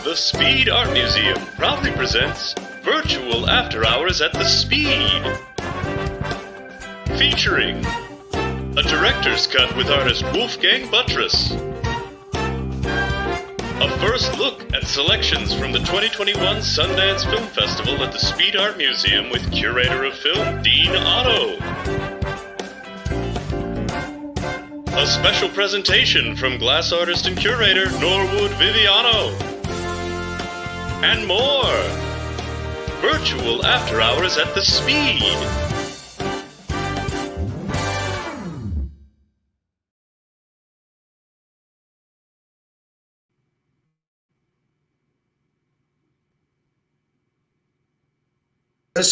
The Speed Art Museum proudly presents Virtual After Hours at the Speed. Featuring a director's cut with artist Wolfgang Buttress. A first look at selections from the 2021 Sundance Film Festival at the Speed Art Museum with curator of film Dean Otto. A special presentation from glass artist and curator Norwood Viviano. And more. Virtual After Hours at the Speed.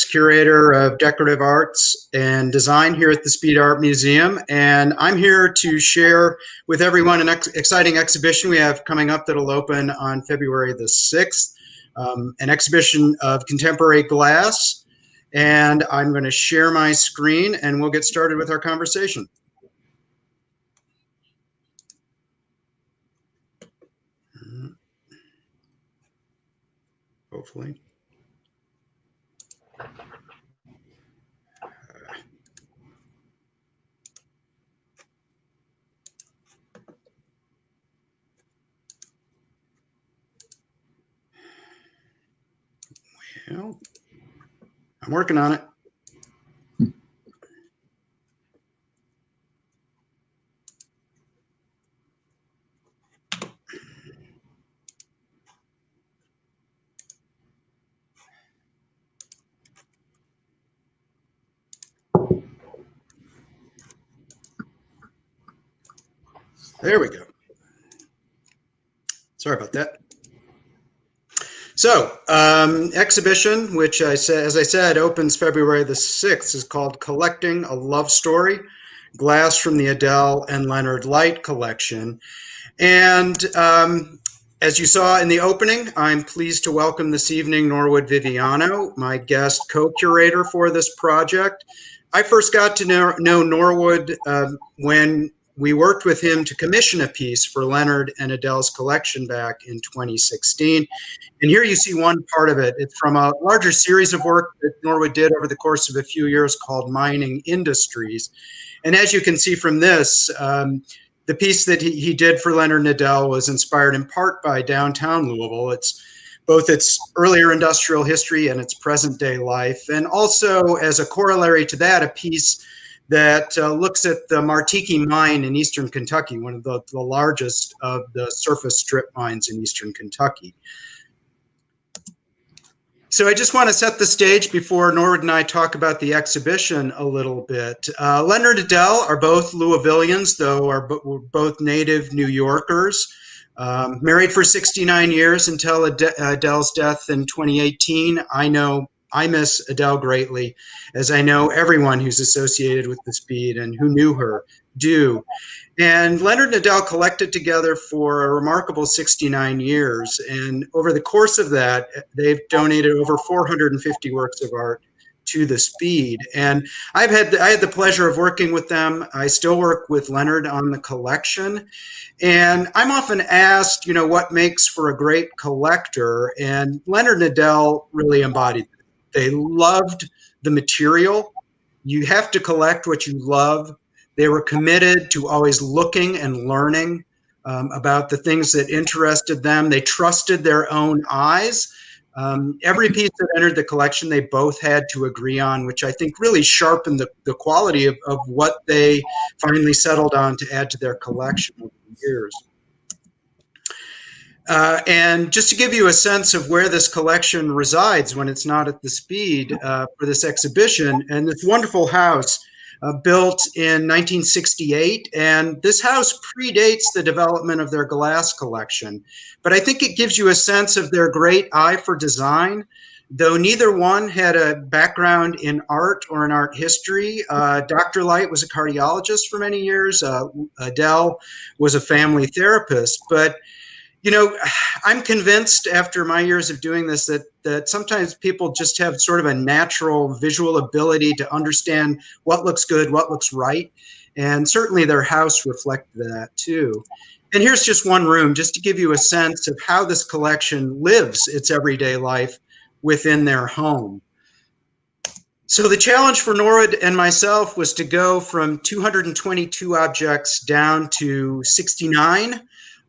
Curator of Decorative Arts and Design here at the Speed Art Museum, and I'm here to share with everyone an exciting exhibition we have coming up that'll open on February the 6th, an exhibition of contemporary glass, and I'm going to share my screen and we'll get started with our conversation. Hopefully. Well, I'm working on it. There we go. Sorry about that. So, exhibition, which as I said, opens February the 6th, is called Collecting a Love Story, Glass from the Adele and Leonard Light Collection. And as you saw in the opening, I'm pleased to welcome this evening Norwood Viviano, my guest co-curator for this project. I first got to know Norwood when we worked with him to commission a piece for Leonard and Adele's collection back in 2016. And here you see one part of it. It's from a larger series of work that Norwood did over the course of a few years called Mining Industries. And as you can see from this, the piece that he did for Leonard and Adele was inspired in part by downtown Louisville. It's both its earlier industrial history and its present day life. And also as a corollary to that, a piece that looks at the Martiki mine in eastern Kentucky, one of the largest of the surface strip mines in eastern Kentucky. So I just want to set the stage before Norwood and I talk about the exhibition a little bit. Leonard and Adele are both Louisvillians, though we're both native New Yorkers. Married for 69 years until Adele's death in 2018. I miss Adele greatly, as I know everyone who's associated with the Speed and who knew her do. And Leonard and Adele collected together for a remarkable 69 years. And over the course of that, they've donated over 450 works of art to the Speed. And I had the pleasure of working with them. I still work with Leonard on the collection. And I'm often asked, what makes for a great collector? And Leonard and Adele really embodied it. They loved the material. You have to collect what you love. They were committed to always looking and learning about the things that interested them. They trusted their own eyes. Every piece that entered the collection, they both had to agree on, which I think really sharpened the quality of what they finally settled on to add to their collection over the years. And just to give you a sense of where this collection resides when it's not at the Speed for this exhibition, and this wonderful house built in 1968, and this house predates the development of their glass collection. But I think it gives you a sense of their great eye for design. Though neither one had a background in art or in art history, Dr. Light was a cardiologist for many years. Adele was a family therapist, but I'm convinced after my years of doing this that sometimes people just have sort of a natural visual ability to understand what looks good, what looks right. And certainly their house reflected that too. And here's just one room, just to give you a sense of how this collection lives its everyday life within their home. So the challenge for Norwood and myself was to go from 222 objects down to 69.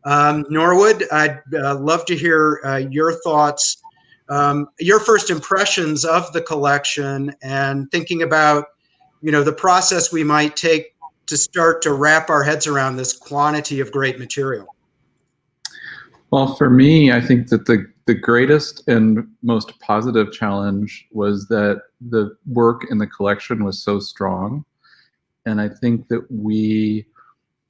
Norwood, I'd love to hear your thoughts, your first impressions of the collection, and thinking about, the process we might take to start to wrap our heads around this quantity of great material. Well, for me, I think that the greatest and most positive challenge was that the work in the collection was so strong. And I think that we,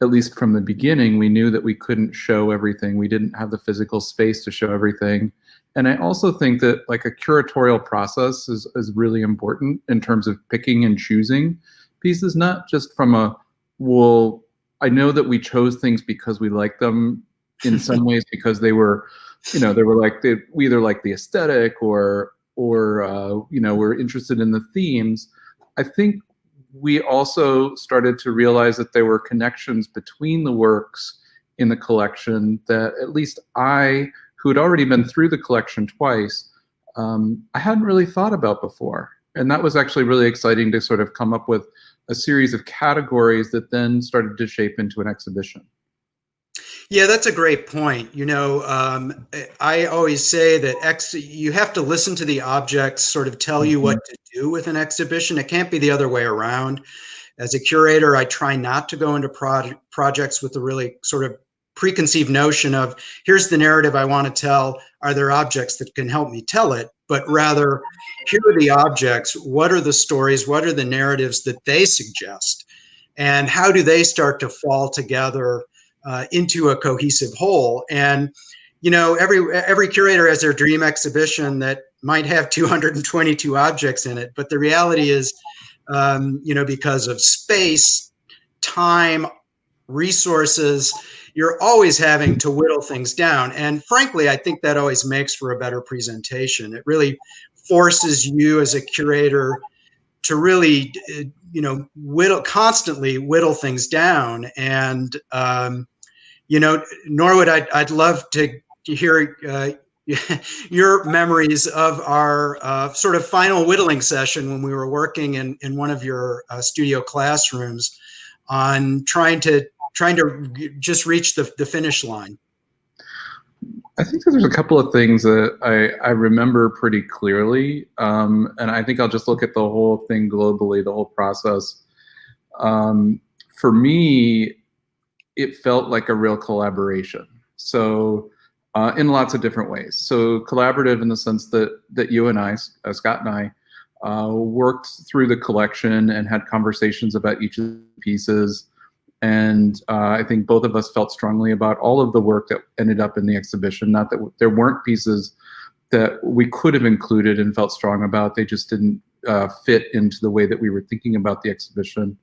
at least from the beginning, we knew that we couldn't show everything. We didn't have the physical space to show everything. And I also think that like a curatorial process is really important in terms of picking and choosing pieces, not just from a, well, I know that we chose things because we like them in some ways because they were, we either like the aesthetic or we're interested in the themes. I think we also started to realize that there were connections between the works in the collection that at least I, who had already been through the collection twice, I hadn't really thought about before. And that was actually really exciting to sort of come up with a series of categories that then started to shape into an exhibition. Yeah, that's a great point. I always say that you have to listen to the objects sort of tell you what to do with an exhibition. It can't be the other way around. As a curator, I try not to go into projects with a really sort of preconceived notion of, here's the narrative I want to tell. Are there objects that can help me tell it? But rather, here are the objects. What are the stories? What are the narratives that they suggest? And how do they start to fall together into a cohesive whole? And every curator has their dream exhibition that might have 222 objects in it, but the reality is, because of space, time, resources, you're always having to whittle things down. And frankly, I think that always makes for a better presentation. It really forces you as a curator to really, constantly whittle things down. And Norwood, I'd love to hear your memories of our sort of final whittling session when we were working in one of your studio classrooms on trying to just reach the finish line. I think there's a couple of things that I remember pretty clearly, and I think I'll just look at the whole thing globally, the whole process. For me, it felt like a real collaboration. So in lots of different ways. So collaborative in the sense that you and I, Scott and I, worked through the collection and had conversations about each of the pieces. And I think both of us felt strongly about all of the work that ended up in the exhibition. Not that there weren't pieces that we could have included and felt strong about. They just didn't fit into the way that we were thinking about the exhibition.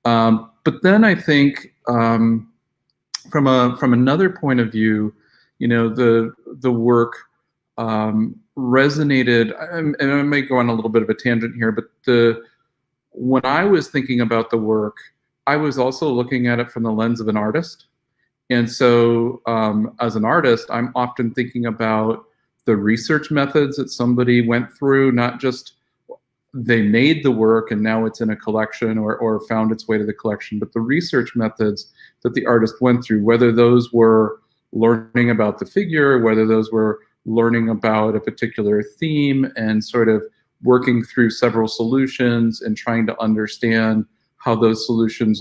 But then I think from another point of view, the work resonated, and I may go on a little bit of a tangent here, but when I was thinking about the work, I was also looking at it from the lens of an artist. And so as an artist, I'm often thinking about the research methods that somebody went through, not just they made the work and now it's in a collection or found its way to the collection, but the research methods that the artist went through, whether those were learning about the figure, whether those were learning about a particular theme and sort of working through several solutions and trying to understand how those solutions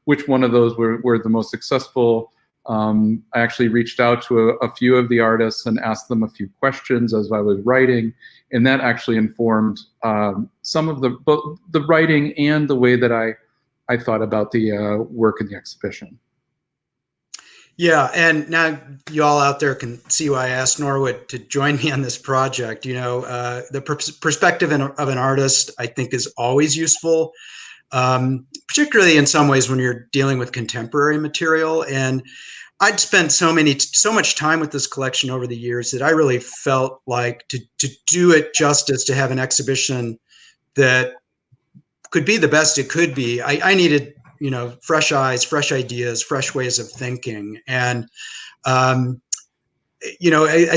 which one of those were the most successful. I actually reached out to a few of the artists and asked them a few questions as I was writing, and that actually informed some of the writing and the way that I thought about the work in the exhibition. Yeah, and now you all out there can see why I asked Norwood to join me on this project. The perspective of an artist, I think, is always useful, particularly in some ways when you're dealing with contemporary material. And I'd spent so much time with this collection over the years that I really felt like to do it justice, to have an exhibition that could be the best it could be, I needed fresh eyes, fresh ideas, fresh ways of thinking. And, I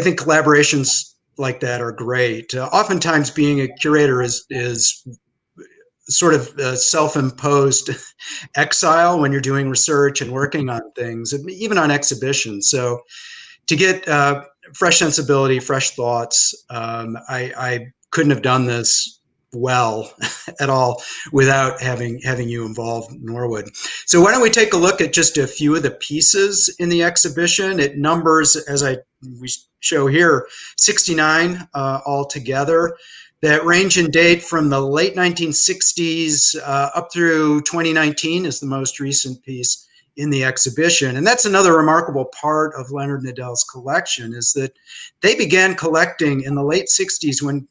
think collaborations like that are great. Oftentimes being a curator is sort of self-imposed exile when you're doing research and working on things, even on exhibitions. So to get fresh sensibility, fresh thoughts, I couldn't have done this well at all without having you involved, Norwood. So why don't we take a look at just a few of the pieces in the exhibition? It numbers, as we show here, 69 altogether, that range in date from the late 1960s up through 2019 is the most recent piece in the exhibition. And that's another remarkable part of Leonard Nadell's collection, is that they began collecting in the late 60s when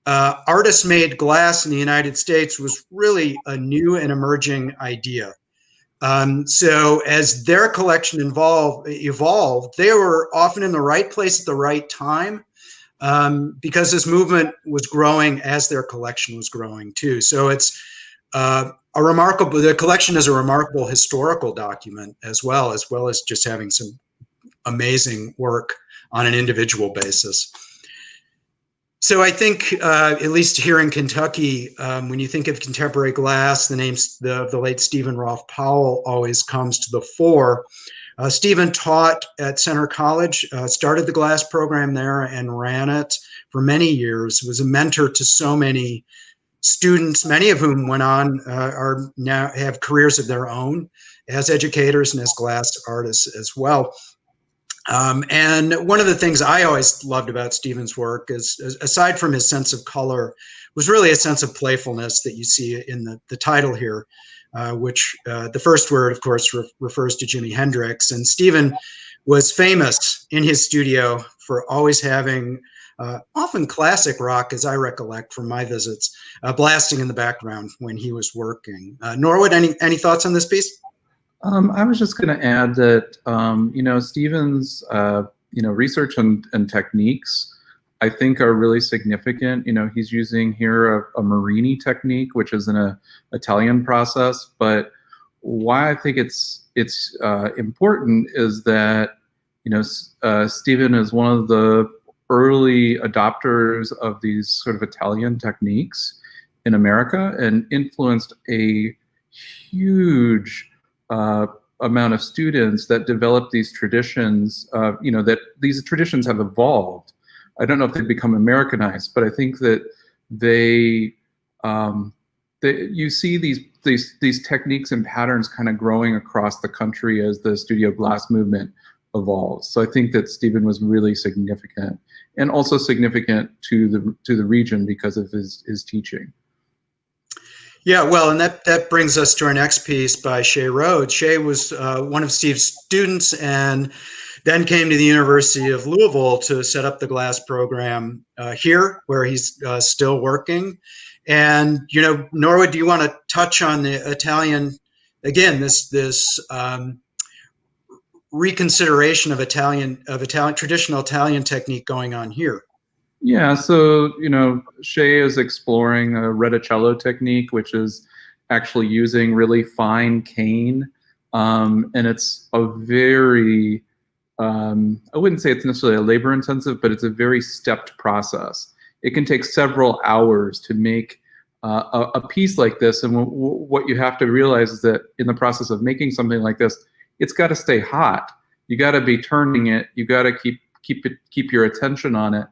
artist-made glass in the United States was really a new and emerging idea. So as their collection evolved, they were often in the right place at the right time, because this movement was growing as their collection was growing too. So it's the collection is a remarkable historical document as well as just having some amazing work on an individual basis. So I think, at least here in Kentucky, when you think of contemporary glass, the name the late Stephen Rolfe Powell always comes to the fore. Stephen taught at Center College, started the glass program there and ran it for many years, was a mentor to so many students, many of whom went on, are now have careers of their own as educators and as glass artists as well. And one of the things I always loved about Stephen's work is, aside from his sense of color, was really a sense of playfulness that you see in the title here, which the first word, of course, refers to Jimi Hendrix. And Stephen was famous in his studio for always having often classic rock, as I recollect from my visits, blasting in the background when he was working. Norwood, any thoughts on this piece? I was just going to add that, Stephen's, research and techniques, I think, are really significant. He's using here a Marini technique, which is an Italian process. But why I think it's important is that, Stephen is one of the early adopters of these sort of Italian techniques in America and influenced a huge amount of students that develop these traditions, that these traditions have evolved. I don't know if they've become Americanized, but I think that you see these techniques and patterns kind of growing across the country as the studio glass movement evolves. So I think that Stephen was really significant, and also significant to the region because of his teaching. Yeah, well, and that brings us to our next piece by Shay Rhodes. Shay was one of Steve's students and then came to the University of Louisville to set up the glass program here, where he's still working. And, Norwood, do you want to touch on the Italian, again, this reconsideration of traditional Italian technique going on here? Yeah, so, Shay is exploring a reticello technique, which is actually using really fine cane. And it's a very, I wouldn't say it's necessarily a labor intensive, but it's a very stepped process. It can take several hours to make a piece like this. And what you have to realize is that in the process of making something like this, it's got to stay hot. You got to be turning it. You got to keep your attention on it.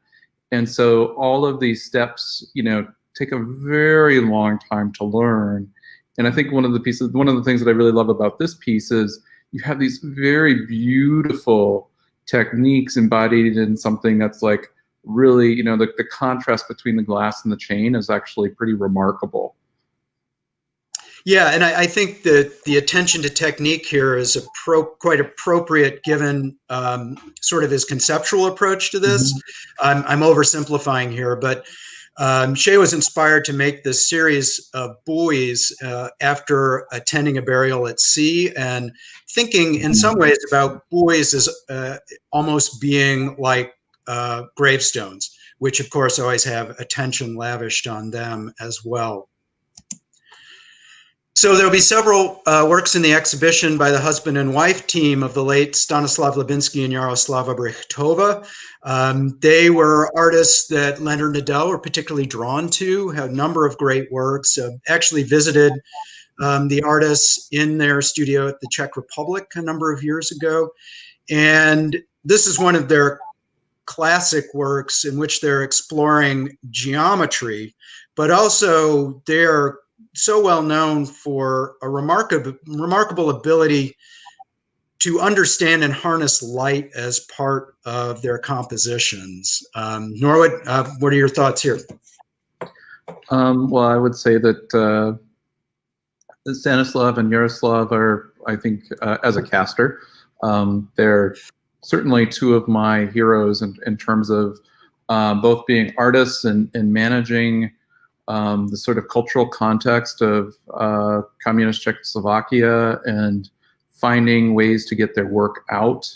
And so all of these steps, take a very long time to learn. And I think one of the things that I really love about this piece is you have these very beautiful techniques embodied in something that's like really, the contrast between the glass and the chain is actually pretty remarkable. Yeah, and I think that the attention to technique here is quite appropriate given sort of his conceptual approach to this. Mm-hmm. I'm oversimplifying here, but Shay was inspired to make this series of buoys after attending a burial at sea and thinking in some ways about buoys as almost being like gravestones, which of course always have attention lavished on them as well. So there'll be several works in the exhibition by the husband and wife team of the late Stanislav Lubinsky and Yaroslava Brechtova. They were artists that Leonard Nadel were particularly drawn to, had a number of great works, actually visited the artists in their studio at the Czech Republic a number of years ago. And this is one of their classic works in which they're exploring geometry, but also they're so well known for a remarkable ability to understand and harness light as part of their compositions. Norwood, what are your thoughts here? Well, I would say that Stanislav and Yaroslav are, I think, as a caster, they're certainly two of my heroes in terms of both being artists and managing the sort of cultural context of communist Czechoslovakia and finding ways to get their work out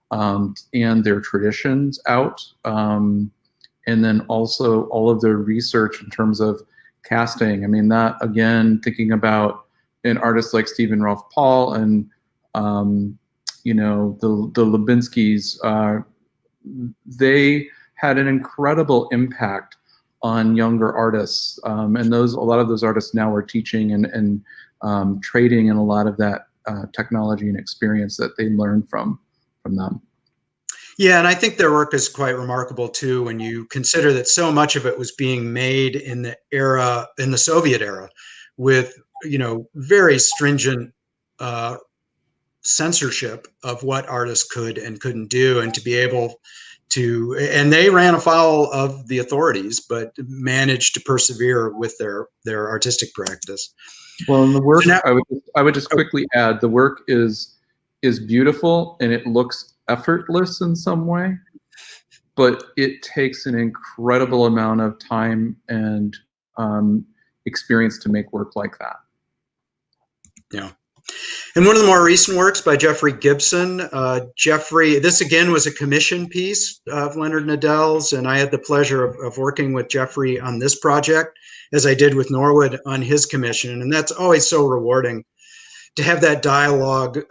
and their traditions out. And then also all of their research in terms of casting. I mean, that, again, thinking about an artist like Stephen Rolfe Paul and, you know, the Lubinskys, they had an incredible impact on younger artists, and a lot of those artists now are teaching and trading in a lot of that technology and experience that they learned from them. Yeah, and I think their work is quite remarkable too when you consider that so much of it was being made in the Soviet era, with, you know, very stringent censorship of what artists could and couldn't do, and to be able to, and they ran afoul of the authorities, but managed to persevere with their artistic practice. Well, in the work, so now, I would just quickly add, the work is beautiful and it looks effortless in some way, but it takes an incredible amount of time and experience to make work like that. Yeah. And one of the more recent works by Jeffrey Gibson, this again was a commission piece of Leonard Nadel's, and I had the pleasure of working with Jeffrey on this project, as I did with Norwood on his commission. And that's always so rewarding to have that dialogue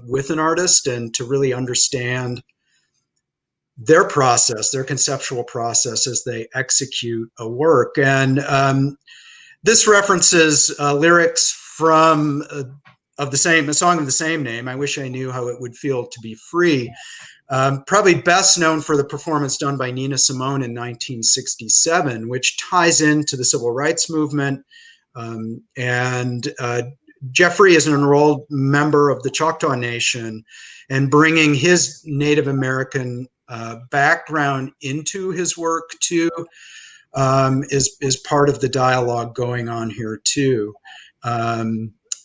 with an artist and to really understand their process, their conceptual process as they execute a work. And this references lyrics from a song of the same name, I Wish I Knew How It Would Feel to Be Free. Probably best known for the performance done by Nina Simone in 1967, which ties into the civil rights movement. Jeffrey is an enrolled member of the Choctaw Nation, and bringing his Native American background into his work too is part of the dialogue going on here too.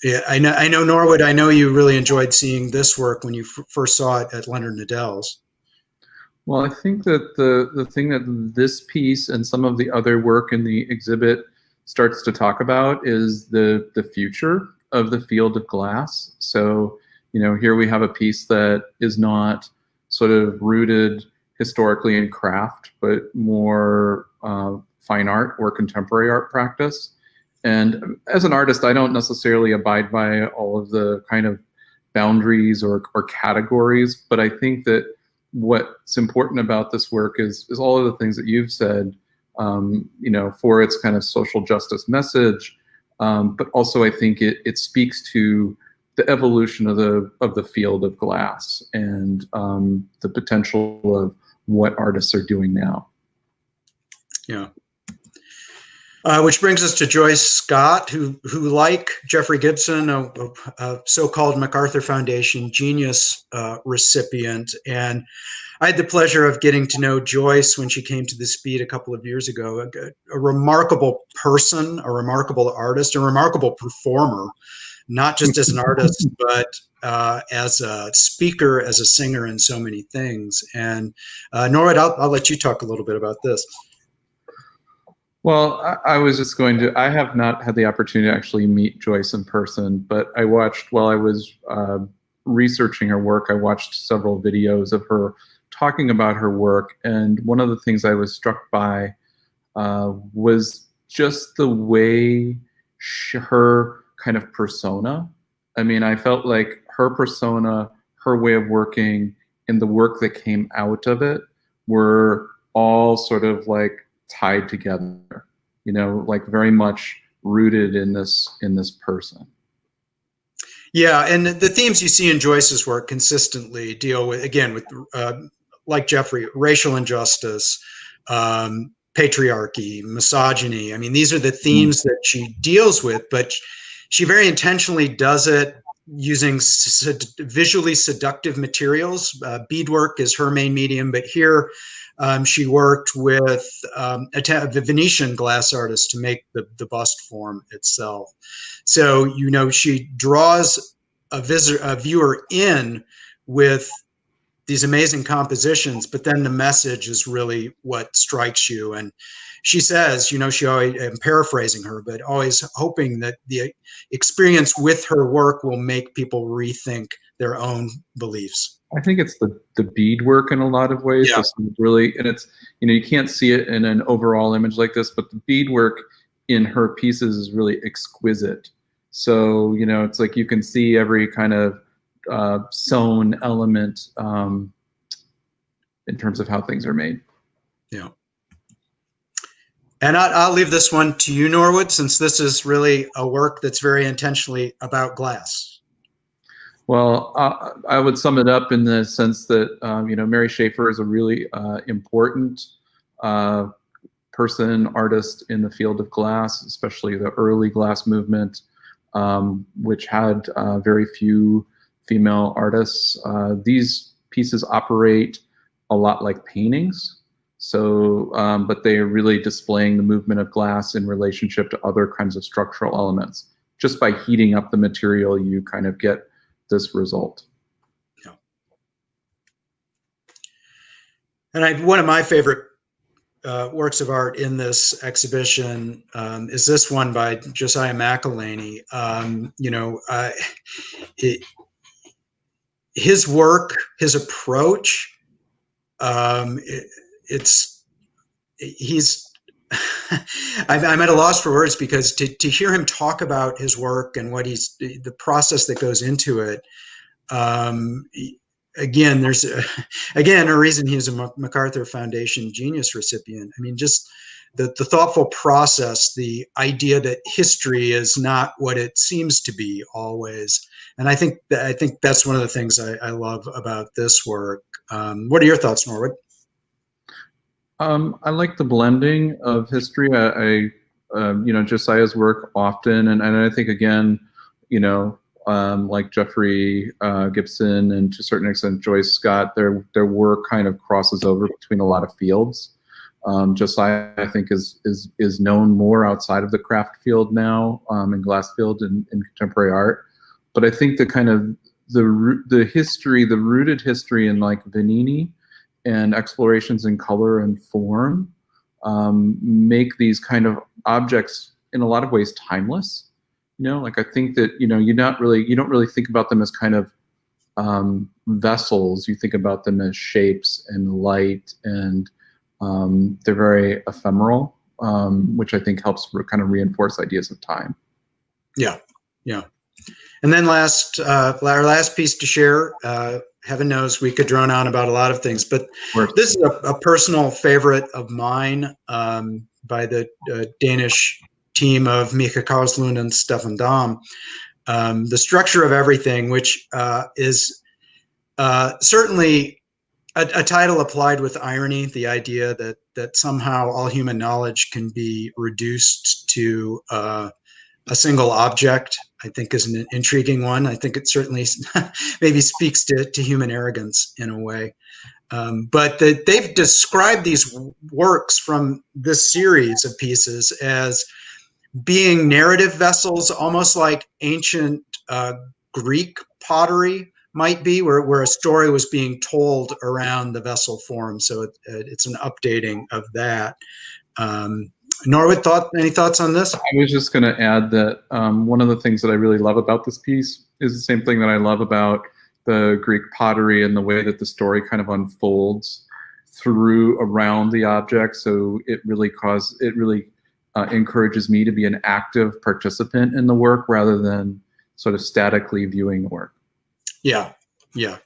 Yeah, I know, Norwood, I know you really enjoyed seeing this work when you first saw it at Leonard Nadel's. Well, I think that the thing that this piece and some of the other work in the exhibit starts to talk about is the future of the field of glass. So, you know, here we have a piece that is not sort of rooted historically in craft, but more fine art or contemporary art practice. And as an artist, I don't necessarily abide by all of the kind of boundaries or categories, but I think that what's important about this work is all of the things that you've said, you know, for its kind of social justice message, but also I think it speaks to the evolution of the field of glass and the potential of what artists are doing now. Yeah. Which brings us to Joyce Scott, who like Jeffrey Gibson, a so-called MacArthur Foundation Genius recipient. And I had the pleasure of getting to know Joyce when she came to the Speed a couple of years ago. A remarkable person, a remarkable artist, a remarkable performer, not just as an artist, but as a speaker, as a singer, and so many things. And Norwood, I'll let you talk a little bit about this. Well, I was just going to, I have not had the opportunity to actually meet Joyce in person, but I watched, while I was researching her work, I watched several videos of her talking about her work. And one of the things I was struck by was just the way her kind of persona. I mean, I felt like her persona, her way of working, and the work that came out of it were all sort of like tied together, you know, like very much rooted in this person. Yeah, and the themes you see in Joyce's work consistently deal with, again, with like Jeffrey, racial injustice, patriarchy, misogyny. I mean, these are the themes that she deals with, but she very intentionally does it using visually seductive materials. Beadwork is her main medium, but here she worked with the Venetian glass artist to make the bust form itself. So, you know, she draws a viewer in with these amazing compositions, but then the message is really what strikes you. And she says, you know, she always, I'm paraphrasing her, but always hoping that the experience with her work will make people rethink their own beliefs. I think it's the beadwork in a lot of ways. Yeah. Really, and it's, you know, you can't see it in an overall image like this, but the beadwork in her pieces is really exquisite. So, you know, it's like you can see every kind of sewn element in terms of how things are made. Yeah. And I'll leave this one to you, Norwood, since this is really a work that's very intentionally about glass. Well, I would sum it up in the sense that, you know, Mary Schaefer is a really important person, artist in the field of glass, especially the early glass movement, which had very few female artists. These pieces operate a lot like paintings. So, but they are really displaying the movement of glass in relationship to other kinds of structural elements. Just by heating up the material, you kind of get this result. Yeah. And one of my favorite works of art in this exhibition is this one by Josiah McElhaney. You know, his work, his approach, he's I'm at a loss for words, because to hear him talk about his work and what the process that goes into it, again, there's a reason he's a MacArthur Foundation Genius recipient. I mean, just the thoughtful process, the idea that history is not what it seems to be always. And I think that's one of the things I love about this work. What are your thoughts, Norwood? I like the blending of history. I you know, Josiah's work often, and I think, again, you know, like Jeffrey Gibson and to a certain extent Joyce Scott, their work kind of crosses over between a lot of fields. Josiah, I think, is known more outside of the craft field now, in glass field and in contemporary art. But I think the kind of the history, the rooted history in like Vanini and explorations in color and form make these kind of objects in a lot of ways timeless. You know, like I think that, you know, you don't really think about them as kind of vessels. You think about them as shapes and light, and they're very ephemeral, which I think helps kind of reinforce ideas of time. Yeah, yeah. And then our last piece to share, heaven knows we could drone on about a lot of things, but this is a personal favorite of mine, by the Danish team of Mika Karlslund and Stefan Dahm. The Structure of Everything, which is certainly a title applied with irony, the idea that somehow all human knowledge can be reduced to a single object, I think is an intriguing one. I think it certainly maybe speaks to human arrogance in a way. But they've described these works from this series of pieces as being narrative vessels, almost like ancient Greek pottery might be, where a story was being told around the vessel form. So it's an updating of that. Norwood, any thoughts on this? I was just going to add that one of the things that I really love about this piece is the same thing that I love about the Greek pottery and the way that the story kind of unfolds around the object. So it really encourages me to be an active participant in the work rather than sort of statically viewing the work. Yeah, yeah.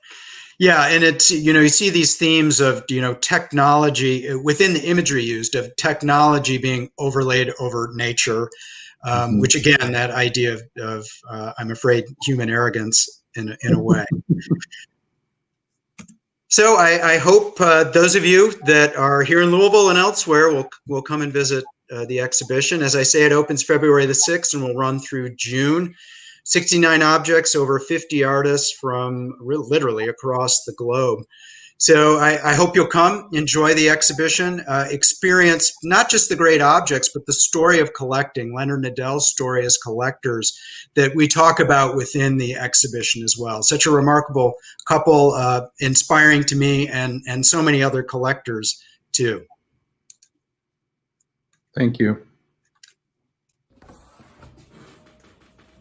Yeah, and it's, you see these themes of, technology within the imagery used, of technology being overlaid over nature, which again, that idea of I'm afraid, human arrogance in a way. So I hope those of you that are here in Louisville and elsewhere will come and visit the exhibition. As I say, it opens February the 6th and will run through June. 69 objects, over 50 artists from literally across the globe. So I hope you'll come, enjoy the exhibition, experience not just the great objects, but the story of collecting, Leonard Nadell's story as collectors that we talk about within the exhibition as well. Such a remarkable couple, inspiring to me and so many other collectors too. Thank you.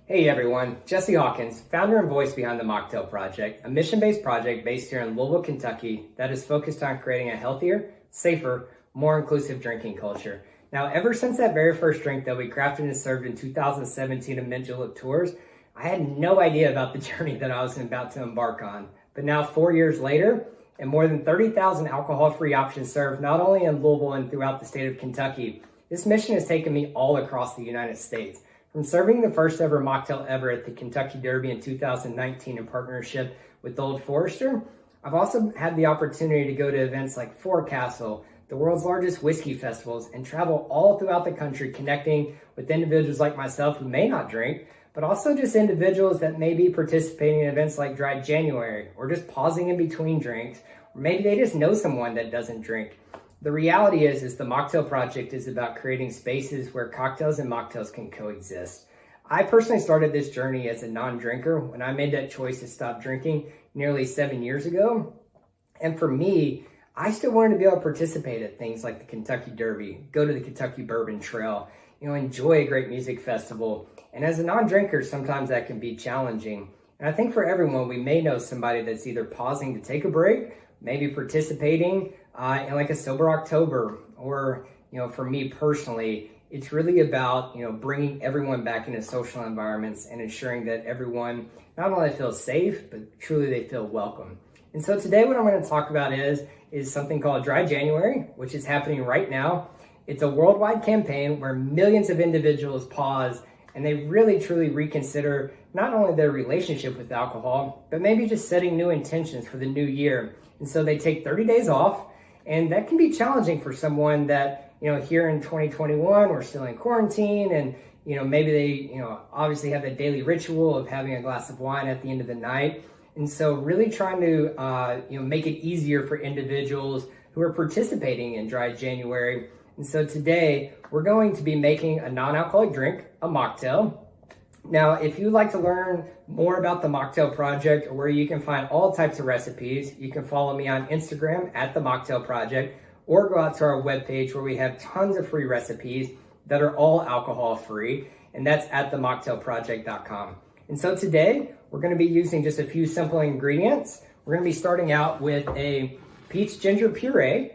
Hey everyone, Jesse Hawkins, founder and voice behind the Mocktail Project, a mission-based project based here in Louisville, Kentucky that is focused on creating a healthier, safer, more inclusive drinking culture. Now, ever since that very first drink that we crafted and served in 2017 at Mint Julep Tours, I had no idea about the journey that I was about to embark on. But now 4 years later, and more than 30,000 alcohol-free options served not only in Louisville and throughout the state of Kentucky, this mission has taken me all across the United States. From serving the first ever mocktail ever at the Kentucky Derby in 2019 in partnership with Old Forester, I've also had the opportunity to go to events like Forecastle, the world's largest whiskey festivals, and travel all throughout the country connecting with individuals like myself who may not drink, but also just individuals that may be participating in events like Dry January, or just pausing in between drinks, or maybe they just know someone that doesn't drink. The reality is the Mocktail Project is about creating spaces where cocktails and mocktails can coexist. I personally started this journey as a non-drinker when I made that choice to stop drinking nearly 7 years ago. And for me, I still wanted to be able to participate at things like the Kentucky Derby, go to the Kentucky Bourbon Trail, enjoy a great music festival. And as a non-drinker, sometimes that can be challenging. And I think for everyone, we may know somebody that's either pausing to take a break, maybe participating in like a Sober October, or, for me personally, it's really about, bringing everyone back into social environments and ensuring that everyone not only feels safe, but truly they feel welcome. And so today what I'm going to talk about is something called Dry January, which is happening right now. It's a worldwide campaign where millions of individuals pause and they really truly reconsider not only their relationship with alcohol, but maybe just setting new intentions for the new year. And so they take 30 days off, and that can be challenging for someone that, here in 2021, we're still in quarantine, and, maybe they, obviously have the daily ritual of having a glass of wine at the end of the night. And so really trying to, make it easier for individuals who are participating in Dry January. And so today we're going to be making a non-alcoholic drink, a mocktail. Now, if you'd like to learn more about the Mocktail Project, or where you can find all types of recipes, you can follow me on Instagram at the Mocktail Project, or go out to our webpage where we have tons of free recipes that are all alcohol free, and that's at themocktailproject.com. And so today we're going to be using just a few simple ingredients. We're going to be starting out with a peach ginger puree,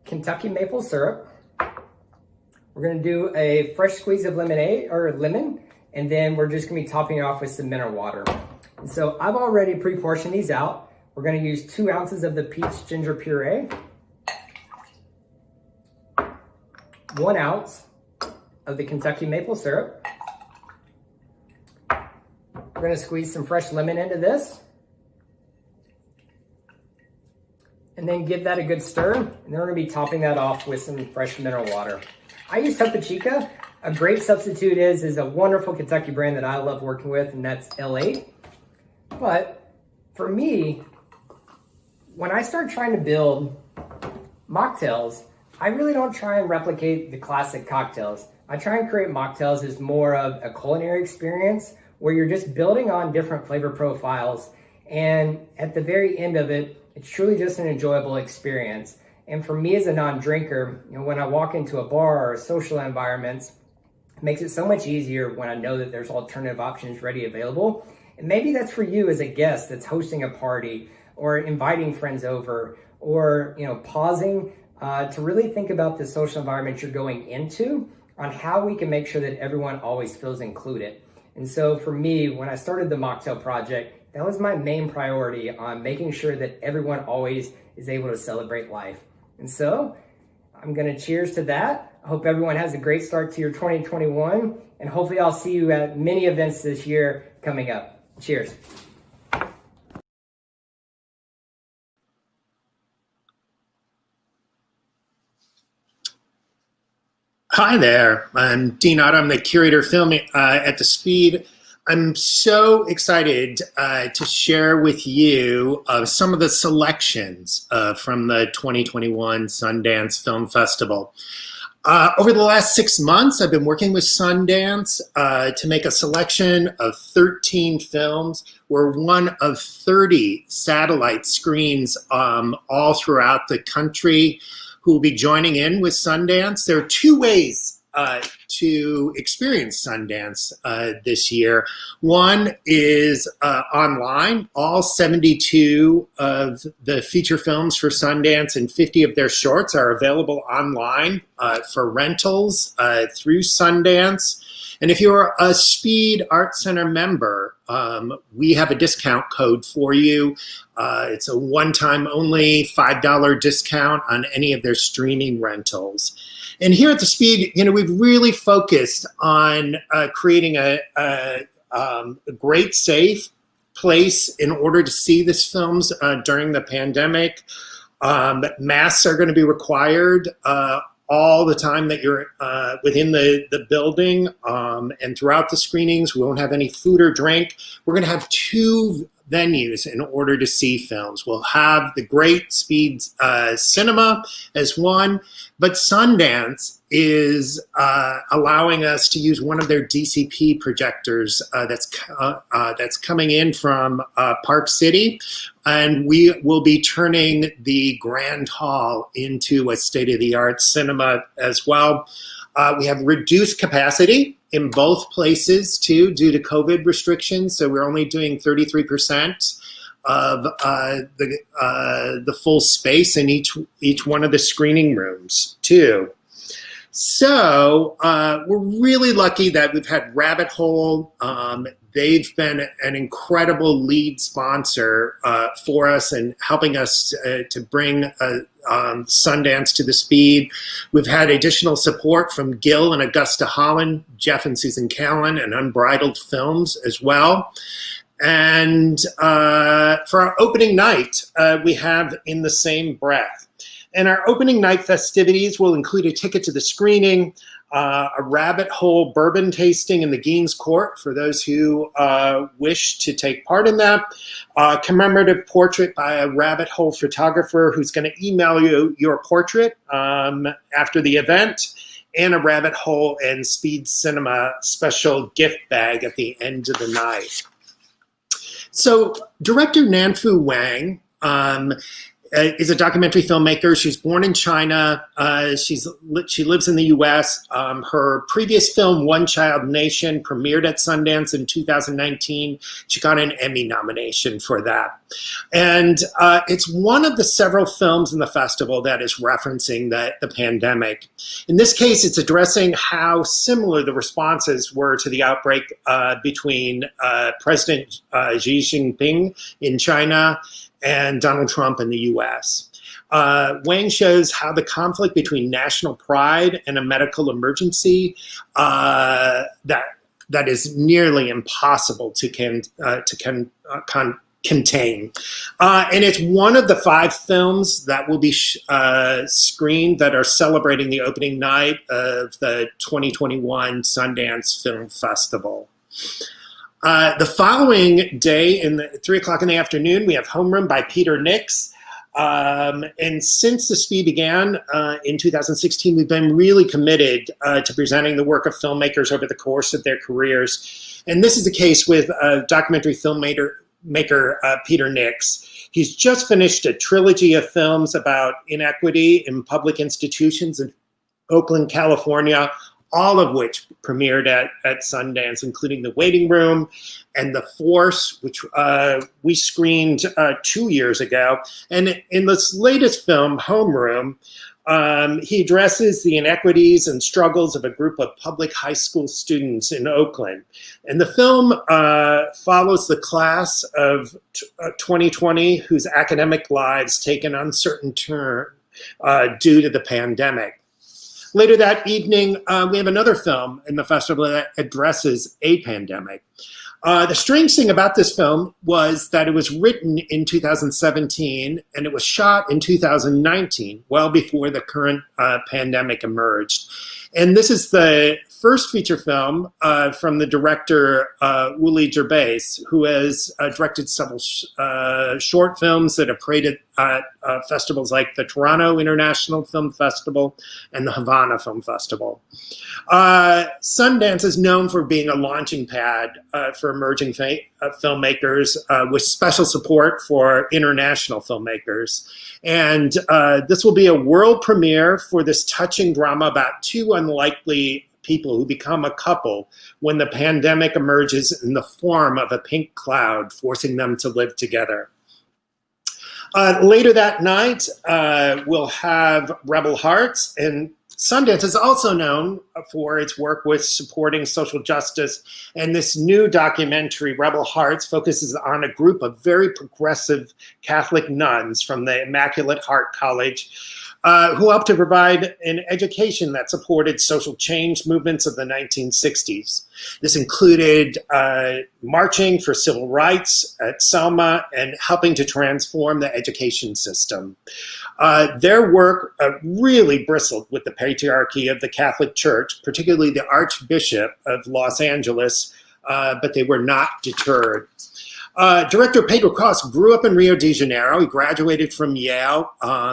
Kentucky maple syrup. We're going to do a fresh squeeze of lemon, and then we're just going to be topping it off with some mineral water. And so I've already pre-portioned these out. We're going to use 2 ounces of the peach ginger puree, 1 ounce of the Kentucky maple syrup. We're going to squeeze some fresh lemon into this, and then give that a good stir. And then we're going to be topping that off with some fresh mineral water. I use Topo Chico. A great substitute is a wonderful Kentucky brand that I love working with, and that's L8. But for me, when I start trying to build mocktails, I really don't try and replicate the classic cocktails. I try and create mocktails as more of a culinary experience where you're just building on different flavor profiles. And at the very end of it, it's truly just an enjoyable experience. And for me as a non-drinker, when I walk into a bar or social environments, it makes it so much easier when I know that there's alternative options ready available. And maybe that's for you as a guest that's hosting a party or inviting friends over, or pausing to really think about the social environment you're going into on how we can make sure that everyone always feels included. And so for me, when I started the Mocktail Project, that was my main priority on making sure that everyone always is able to celebrate life. And so I'm gonna cheers to that. I hope everyone has a great start to your 2021, and hopefully I'll see you at many events this year coming up. Cheers. Hi there, I'm Dean Otto. I'm the curator of film at The Speed. I'm so excited to share with you some of the selections from the 2021 Sundance Film Festival. Over the last 6 months, I've been working with Sundance to make a selection of 13 films. We're one of 30 satellite screens all throughout the country who will be joining in with Sundance. There are two ways to experience Sundance this year. One is online. All 72 of the feature films for Sundance and 50 of their shorts are available online for rentals through Sundance. And if you're a Speed Art Center member, we have a discount code for you. It's a one-time only $5 discount on any of their streaming rentals. And here at The Speed, we've really focused on creating a great, safe place in order to see these films during the pandemic. Masks are going to be required all the time that you're within the building, and throughout the screenings. We won't have any food or drink. We're going to have two venues in order to see films. We'll have the great Speed Cinema as one, but Sundance is allowing us to use one of their DCP projectors that's coming in from Park City, and we will be turning the Grand Hall into a state-of-the-art cinema as well. We have reduced capacity in both places too, due to COVID restrictions. So we're only doing 33% of the full space in each one of the screening rooms too. So we're really lucky that we've had Rabbit Hole. They've been an incredible lead sponsor for us and helping us to bring Sundance to The Speed. We've had additional support from Gil and Augusta Holland, Jeff and Susan Callan, and Unbridled Films as well. And for our opening night, we have In the Same Breath. And our opening night festivities will include a ticket to the screening, a Rabbit Hole bourbon tasting in the Gaines Court for those who wish to take part in that, a commemorative portrait by a Rabbit Hole photographer who's going to email you your portrait after the event, and a Rabbit Hole and Speed Cinema special gift bag at the end of the night. So director Nanfu Wang is a documentary filmmaker. She's born in China. She lives in the U.S. Her previous film, One Child Nation, premiered at Sundance in 2019. She got an Emmy nomination for that. And it's one of the several films in the festival that is referencing the pandemic. In this case, it's addressing how similar the responses were to the outbreak between President Xi Jinping in China and Donald Trump in the US. Wang shows how the conflict between national pride and a medical emergency that is nearly impossible to contain. And it's one of the 5 films that will be screened that are celebrating the opening night of the 2021 Sundance Film Festival. The following day, at 3 o'clock in the afternoon, we have Homeroom by Peter Nix. And since The Speed began in 2016, we've been really committed to presenting the work of filmmakers over the course of their careers. And this is the case with documentary filmmaker Peter Nix. He's just finished a trilogy of films about inequity in public institutions in Oakland, California, all of which premiered at Sundance, including The Waiting Room and The Force, which we screened 2 years ago. And in this latest film, Homeroom, He addresses the inequities and struggles of a group of public high school students in Oakland. And the film follows the class of 2020 whose academic lives take an uncertain turn due to the pandemic. Later that evening, we have another film in the festival that addresses a pandemic. The strange thing about this film was that it was written in 2017 and it was shot in 2019, well before the current pandemic emerged. And this is the first feature film from the director Wooly Gervais, who has directed several short films that have paraded at festivals like the Toronto International Film Festival and the Havana Film Festival. Sundance is known for being a launching pad for emerging filmmakers with special support for international filmmakers. And this will be a world premiere for this touching drama about two unlikely people who become a couple when the pandemic emerges in the form of a pink cloud, forcing them to live together. Later that night, we'll have Rebel Hearts, and Sundance is also known for its work with supporting social justice, and this new documentary, Rebel Hearts, focuses on a group of very progressive Catholic nuns from the Immaculate Heart College who helped to provide an education that supported social change movements of the 1960s. This included marching for civil rights at Selma and helping to transform the education system. Their work really bristled with the patriarchy of the Catholic Church, particularly the Archbishop of Los Angeles, but they were not deterred. Director Pedro Costa grew up in Rio de Janeiro. He graduated from Yale.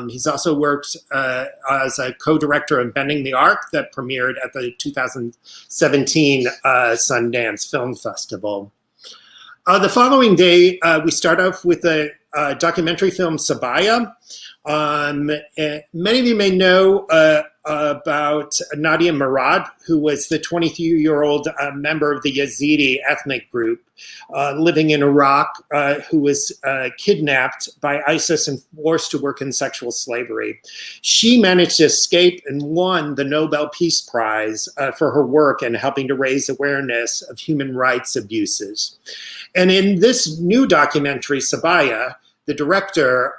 He's also worked as a co-director of Bending the Arc that premiered at the 2017 Sundance Film Festival. The following day, we start off with the documentary film Sabaya. Many of you may know about Nadia Murad, who was the 23-year-old member of the Yazidi ethnic group living in Iraq, who was kidnapped by ISIS and forced to work in sexual slavery. She managed to escape and won the Nobel Peace Prize for her work in helping to raise awareness of human rights abuses. And in this new documentary, Sabaya, the director,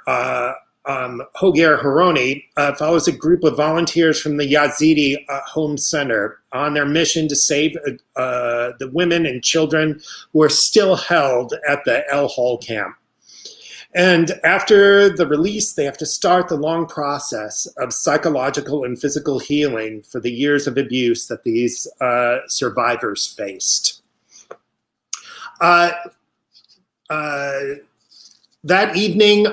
Hoger Haroni, follows a group of volunteers from the Yazidi Home Center on their mission to save the women and children who are still held at the El Hol camp. And after the release, they have to start the long process of psychological and physical healing for the years of abuse that these survivors faced. That evening,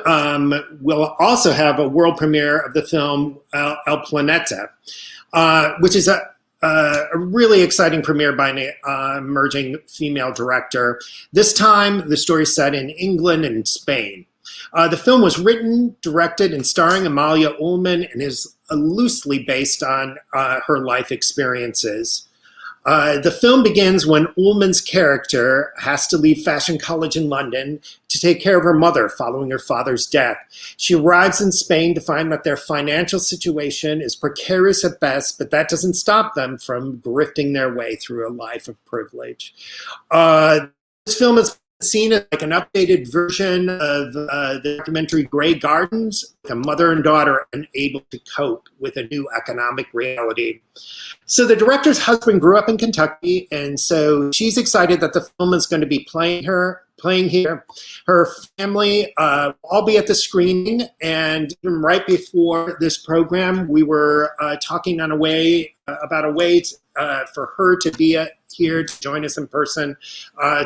we'll also have a world premiere of the film El Planeta, which is a really exciting premiere by an emerging female director. This time, the story is set in England and Spain. The film was written, directed, and starring Amalia Ullman and is loosely based on her life experiences. The film begins when Ullman's character has to leave fashion college in London to take care of her mother following her father's death. She arrives in Spain to find that their financial situation is precarious at best, but that doesn't stop them from grifting their way through a life of privilege. This film is seen as like an updated version of the documentary Grey Gardens, with a mother and daughter unable to cope with a new economic reality. So the director's husband grew up in Kentucky, and so she's excited that the film is going to be playing here. Her family all be at the screening, and even right before this program, we were talking on about a way for her to be here to join us in person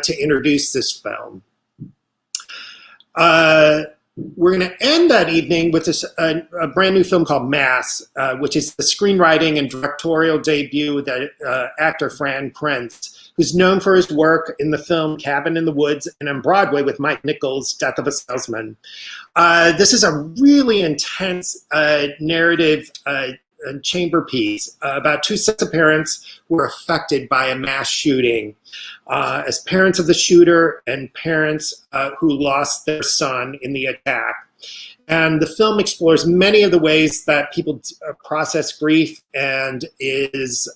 to introduce this film. We're going to end that evening with a brand new film called Mass, which is the screenwriting and directorial debut of the actor Fran Prince, who's known for his work in the film Cabin in the Woods and on Broadway with Mike Nichols' Death of a Salesman. This is a really intense narrative chamber piece about two sets of parents who were affected by a mass shooting. As parents of the shooter and parents who lost their son in the attack. And the film explores many of the ways that people process grief and is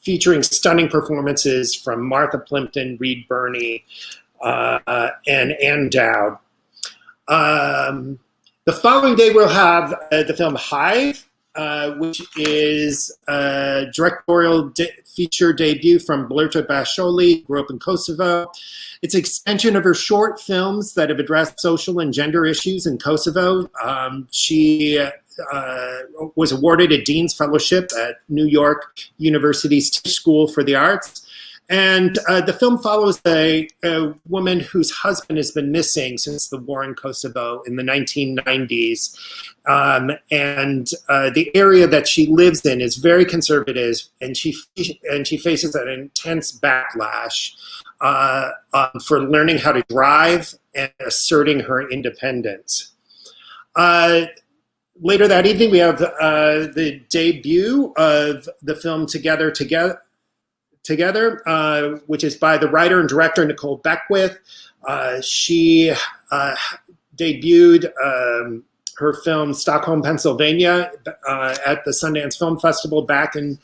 featuring stunning performances from Martha Plimpton, Reed Birney, and Ann Dowd. The following day, we'll have the film Hive, which is a directorial feature debut from Blerta Basholi, grew up in Kosovo. It's an extension of her short films that have addressed social and gender issues in Kosovo. She was awarded a Dean's Fellowship at New York University's Tisch School for the Arts. And the film follows a woman whose husband has been missing since the war in Kosovo in the 1990s. And the area that she lives in is very conservative, and she faces an intense backlash for learning how to drive and asserting her independence. Later that evening, we have the debut of the film Together, which is by the writer and director Nicole Beckwith. She debuted her film Stockholm, Pennsylvania at the Sundance Film Festival back in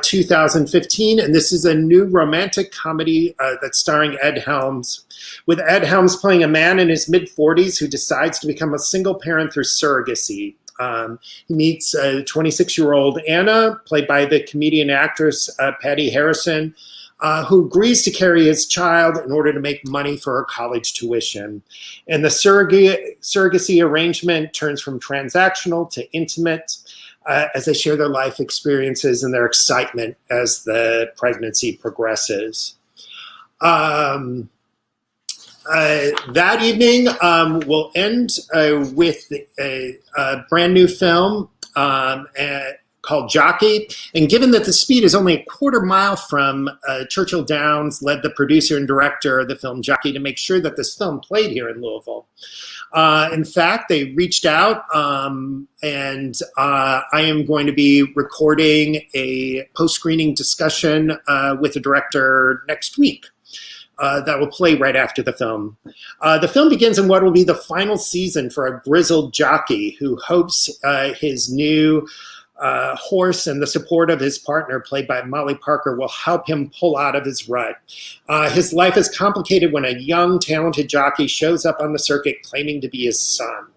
2015. And this is a new romantic comedy that's starring Ed Helms, with Ed Helms playing a man in his mid-40s who decides to become a single parent through surrogacy. He meets 26-year-old Anna, played by the comedian actress Patty Harrison, who agrees to carry his child in order to make money for her college tuition. And the surrogacy arrangement turns from transactional to intimate as they share their life experiences and their excitement as the pregnancy progresses. That evening, we'll end with a brand new film called Jockey. And given that the speed is only a quarter mile from Churchill Downs, led the producer and director of the film Jockey to make sure that this film played here in Louisville. In fact, they reached out, and I am going to be recording a post-screening discussion with the director next week. That will play right after the film. The film begins in what will be the final season for a grizzled jockey who hopes his new horse and the support of his partner, played by Molly Parker, will help him pull out of his rut. His life is complicated when a young, talented jockey shows up on the circuit claiming to be his son.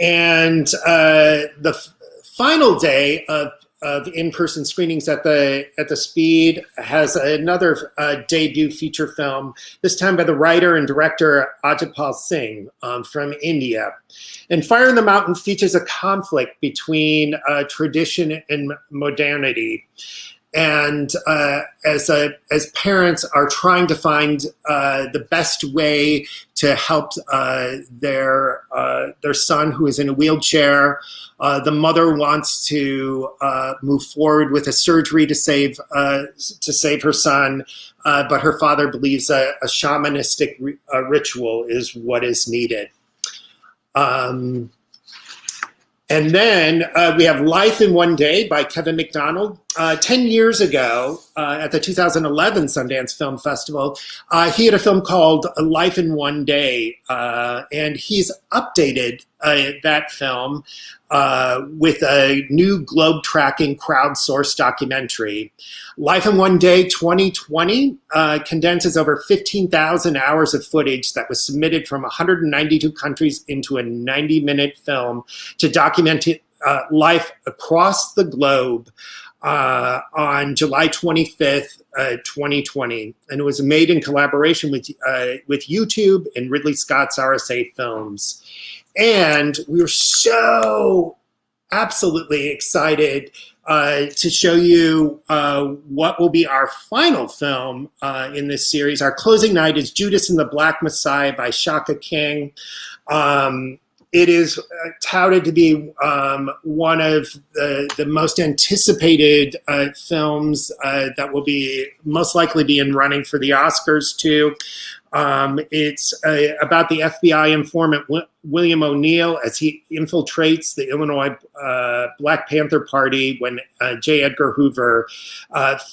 And the final day of in-person screenings at the Speed has another debut feature film, this time by the writer and director Ajapal Singh from India. And Fire in the Mountain features a conflict between tradition and modernity. And as parents are trying to find the best way to help their son who is in a wheelchair, the mother wants to move forward with a surgery to save her son, but her father believes a shamanistic ritual is what is needed. And then we have Life in One Day by Kevin McDonald. 10 years ago, at the 2011 Sundance Film Festival, he had a film called Life in One Day, and he's updated that film with a new globe-tracking crowdsourced documentary. Life in One Day 2020 condenses over 15,000 hours of footage that was submitted from 192 countries into a 90-minute film to document life across the globe on July 25th, 2020. And it was made in collaboration with YouTube and Ridley Scott's RSA Films. And we were so absolutely excited to show you what will be our final film in this series. Our closing night is Judas and the Black Messiah by Shaka King. It is touted to be one of the most anticipated films that will be most likely be in running for the Oscars too. It's about the FBI informant William O'Neill as he infiltrates the Illinois Black Panther Party when J. Edgar Hoover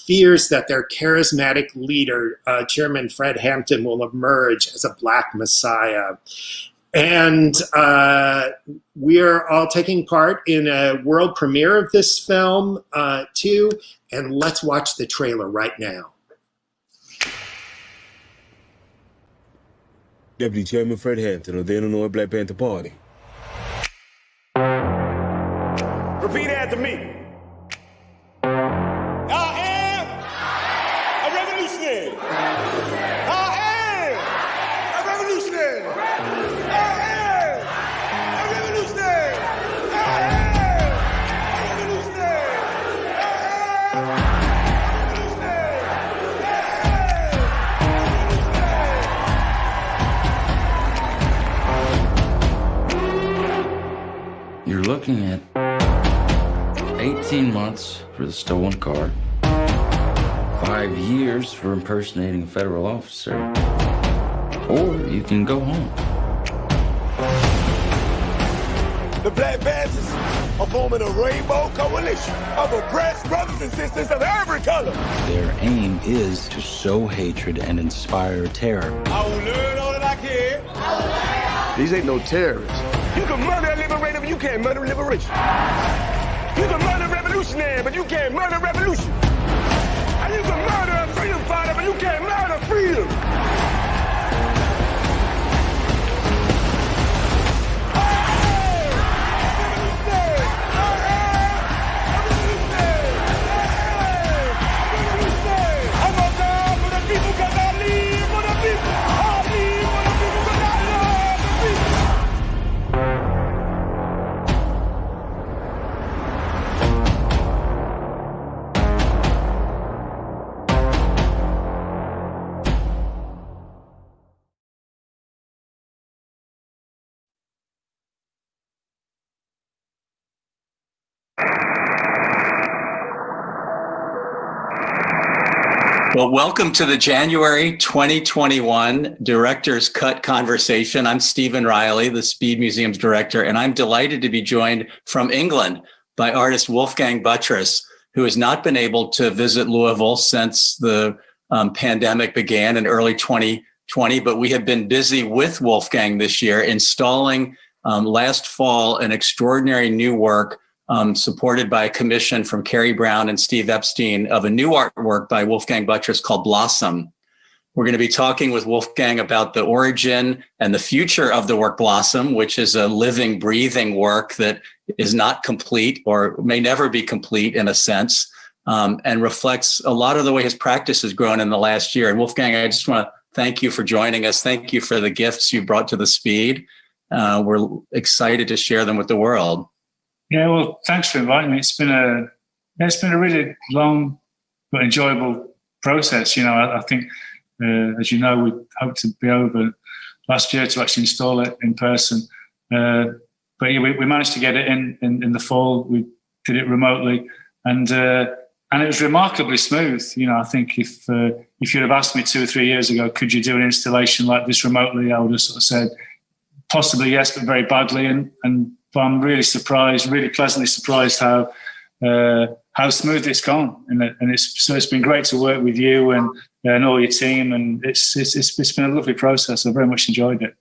fears that their charismatic leader, Chairman Fred Hampton, will emerge as a Black Messiah. And we're all taking part in a world premiere of this film, too. And let's watch the trailer right now. Deputy Chairman Fred Hampton of the Illinois Black Panther Party. Repeat after me. I am a revolutionary. I am a revolutionary. I am a revolutionary. I am a revolutionary. I am You're looking at 18 months for the stolen car, 5 years for impersonating a federal officer, or you can go home. The Black Panthers are forming a rainbow coalition of oppressed brothers and sisters of every color. Their aim is to sow hatred and inspire terror. I will learn all that I can. These ain't no terrorists. You can murder a liberator, but you can't murder liberation. You can murder a revolutionary, but you can't murder revolution. And you can murder a freedom fighter, but you can't murder freedom. I'm gonna die for the people 'cause I live for the people. I live for the people 'cause I love the people. Well, welcome to the January 2021 Director's Cut Conversation. I'm Stephen Riley, the Speed Museum's director, and I'm delighted to be joined from England by artist Wolfgang Buttress, who has not been able to visit Louisville since the pandemic began in early 2020, but we have been busy with Wolfgang this year, installing last fall an extraordinary new work supported by a commission from Carrie Brown and Steve Epstein of a new artwork by Wolfgang Buttress called Blossom. We're going to be talking with Wolfgang about the origin and the future of the work Blossom, which is a living, breathing work that is not complete or may never be complete in a sense, and reflects a lot of the way his practice has grown in the last year. And Wolfgang, I just want to thank you for joining us. Thank you for the gifts you brought to the Speed. We're excited to share them with the world. Yeah, well, thanks for inviting me. It's been a really long but enjoyable process. You know, I think, as you know, we hoped to be over last year to actually install it in person. But yeah, we managed to get it in the fall. We did it remotely, and it was remarkably smooth. You know, I think if you'd have asked me 2 or 3 years ago, could you do an installation like this remotely, I would have sort of said possibly yes, but very badly. But I'm really surprised, really pleasantly surprised how smooth it's gone, and it's been great to work with you and all your team, and it's been a lovely process. I very much enjoyed it.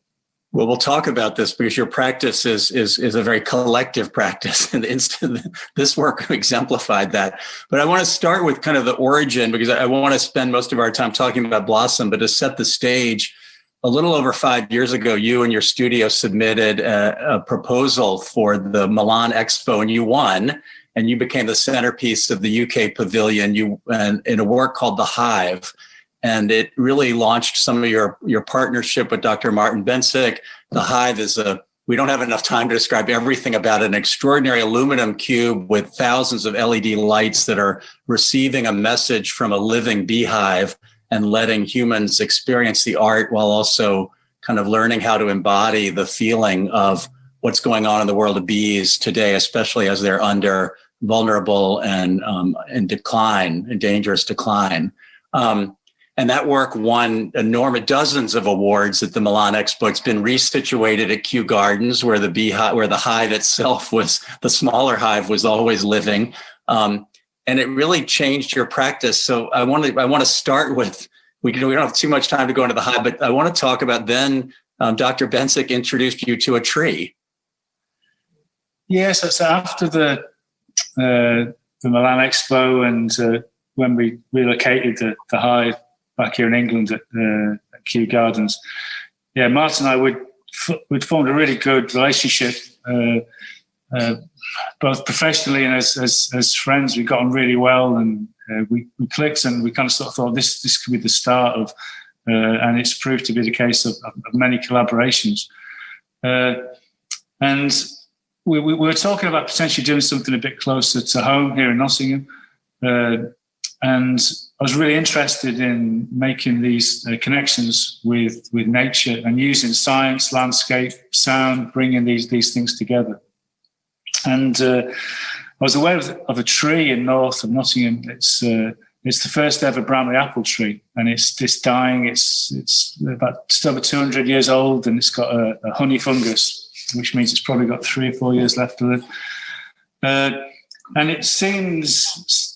Well, we'll talk about this because your practice is a very collective practice, and this work exemplified that. But I want to start with kind of the origin, because I want to spend most of our time talking about Blossom, but to set the stage, a little over 5 years ago, you and your studio submitted a proposal for the Milan Expo, and you won, and you became the centerpiece of the UK pavilion in a work called The Hive. And it really launched some of your partnership with Dr. Martin Bensick. The Hive is we don't have enough time to describe everything about it, an extraordinary aluminum cube with thousands of LED lights that are receiving a message from a living beehive and letting humans experience the art while also kind of learning how to embody the feeling of what's going on in the world of bees today, especially as they're under vulnerable and decline, and dangerous decline. And that work won enormous dozens of awards at the Milan Expo. It's been resituated at Kew Gardens, where the hive itself was, the smaller hive was always living. And it really changed your practice. So I want to start with, we don't have too much time to go into the hive, but I want to talk about then Dr. Bensick introduced you to a tree. Yes, so after the Milan Expo and when we relocated the hive back here in England at Kew Gardens, Martin and I we'd formed a really good relationship, both professionally and as friends. We got on really well, and we clicked, and we kind of sort of thought this could be the start of, and it's proved to be the case of many collaborations. And we were talking about potentially doing something a bit closer to home here in Nottingham. And I was really interested in making these connections with nature and using science, landscape, sound, bringing these things together. And I was aware of a tree in north of Nottingham. It's the first ever Bramley apple tree, and it's dying. It's about just over 200 years old, and it's got a honey fungus, which means it's probably got 3 or 4 years left to live. And it seems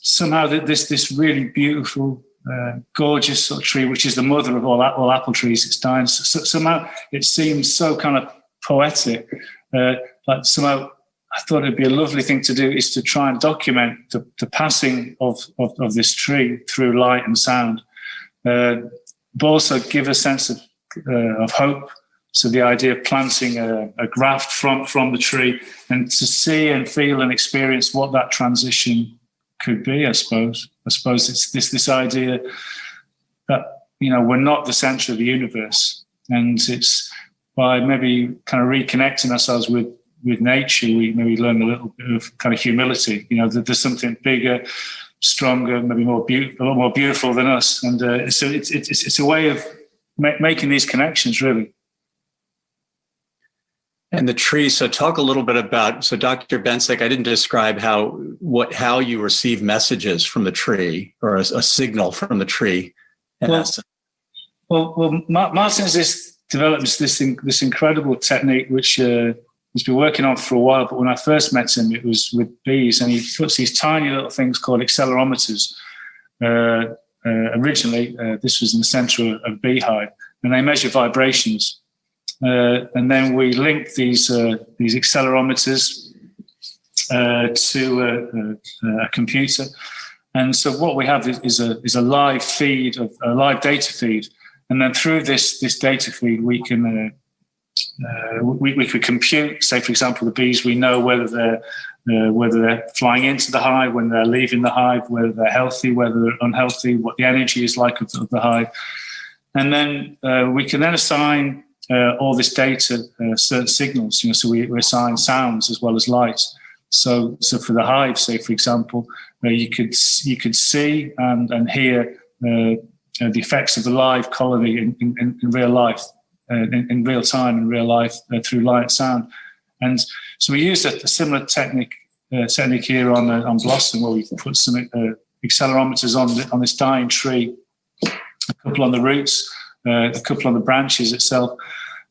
somehow that this really beautiful, gorgeous sort of tree, which is the mother of all apple trees, it's dying. So somehow it seems so kind of poetic. Like somehow I thought it'd be a lovely thing to do is to try and document the passing of this tree through light and sound, but also give a sense of hope. So the idea of planting a graft from the tree and to see and feel and experience what that transition could be, I suppose. I suppose it's this idea that, we're not the center of the universe. And it's by maybe kind of reconnecting ourselves with nature, we maybe learn a little bit of kind of humility, that there's something bigger, stronger, maybe a lot more beautiful than us. And so it's a way of making these connections, really. And the tree. So talk a little bit about, so Dr. Bensick, I didn't describe how you receive messages from the tree or a signal from the tree. Well, Martin has developed this incredible technique, which he's been working on for a while. But when I first met him, it was with bees, and he puts these tiny little things called accelerometers. Originally, this was in the center of a beehive, and they measure vibrations. And then we link these accelerometers to a computer, and so what we have is a live feed, a live data feed, and then through this data feed we can we could compute. Say, for example, the bees. We know whether they're flying into the hive, when they're leaving the hive, whether they're healthy, whether they're unhealthy, what the energy is like of the hive, and then we can then assign all this data, certain signals, so we assign sounds as well as light. So for the hive, say for example, you could see and hear the effects of the live colony in real life, in real time, in real life through light and sound. And so we use a similar technique here on Blossom, where we put some accelerometers on this dying tree, a couple on the roots, a couple on the branches itself.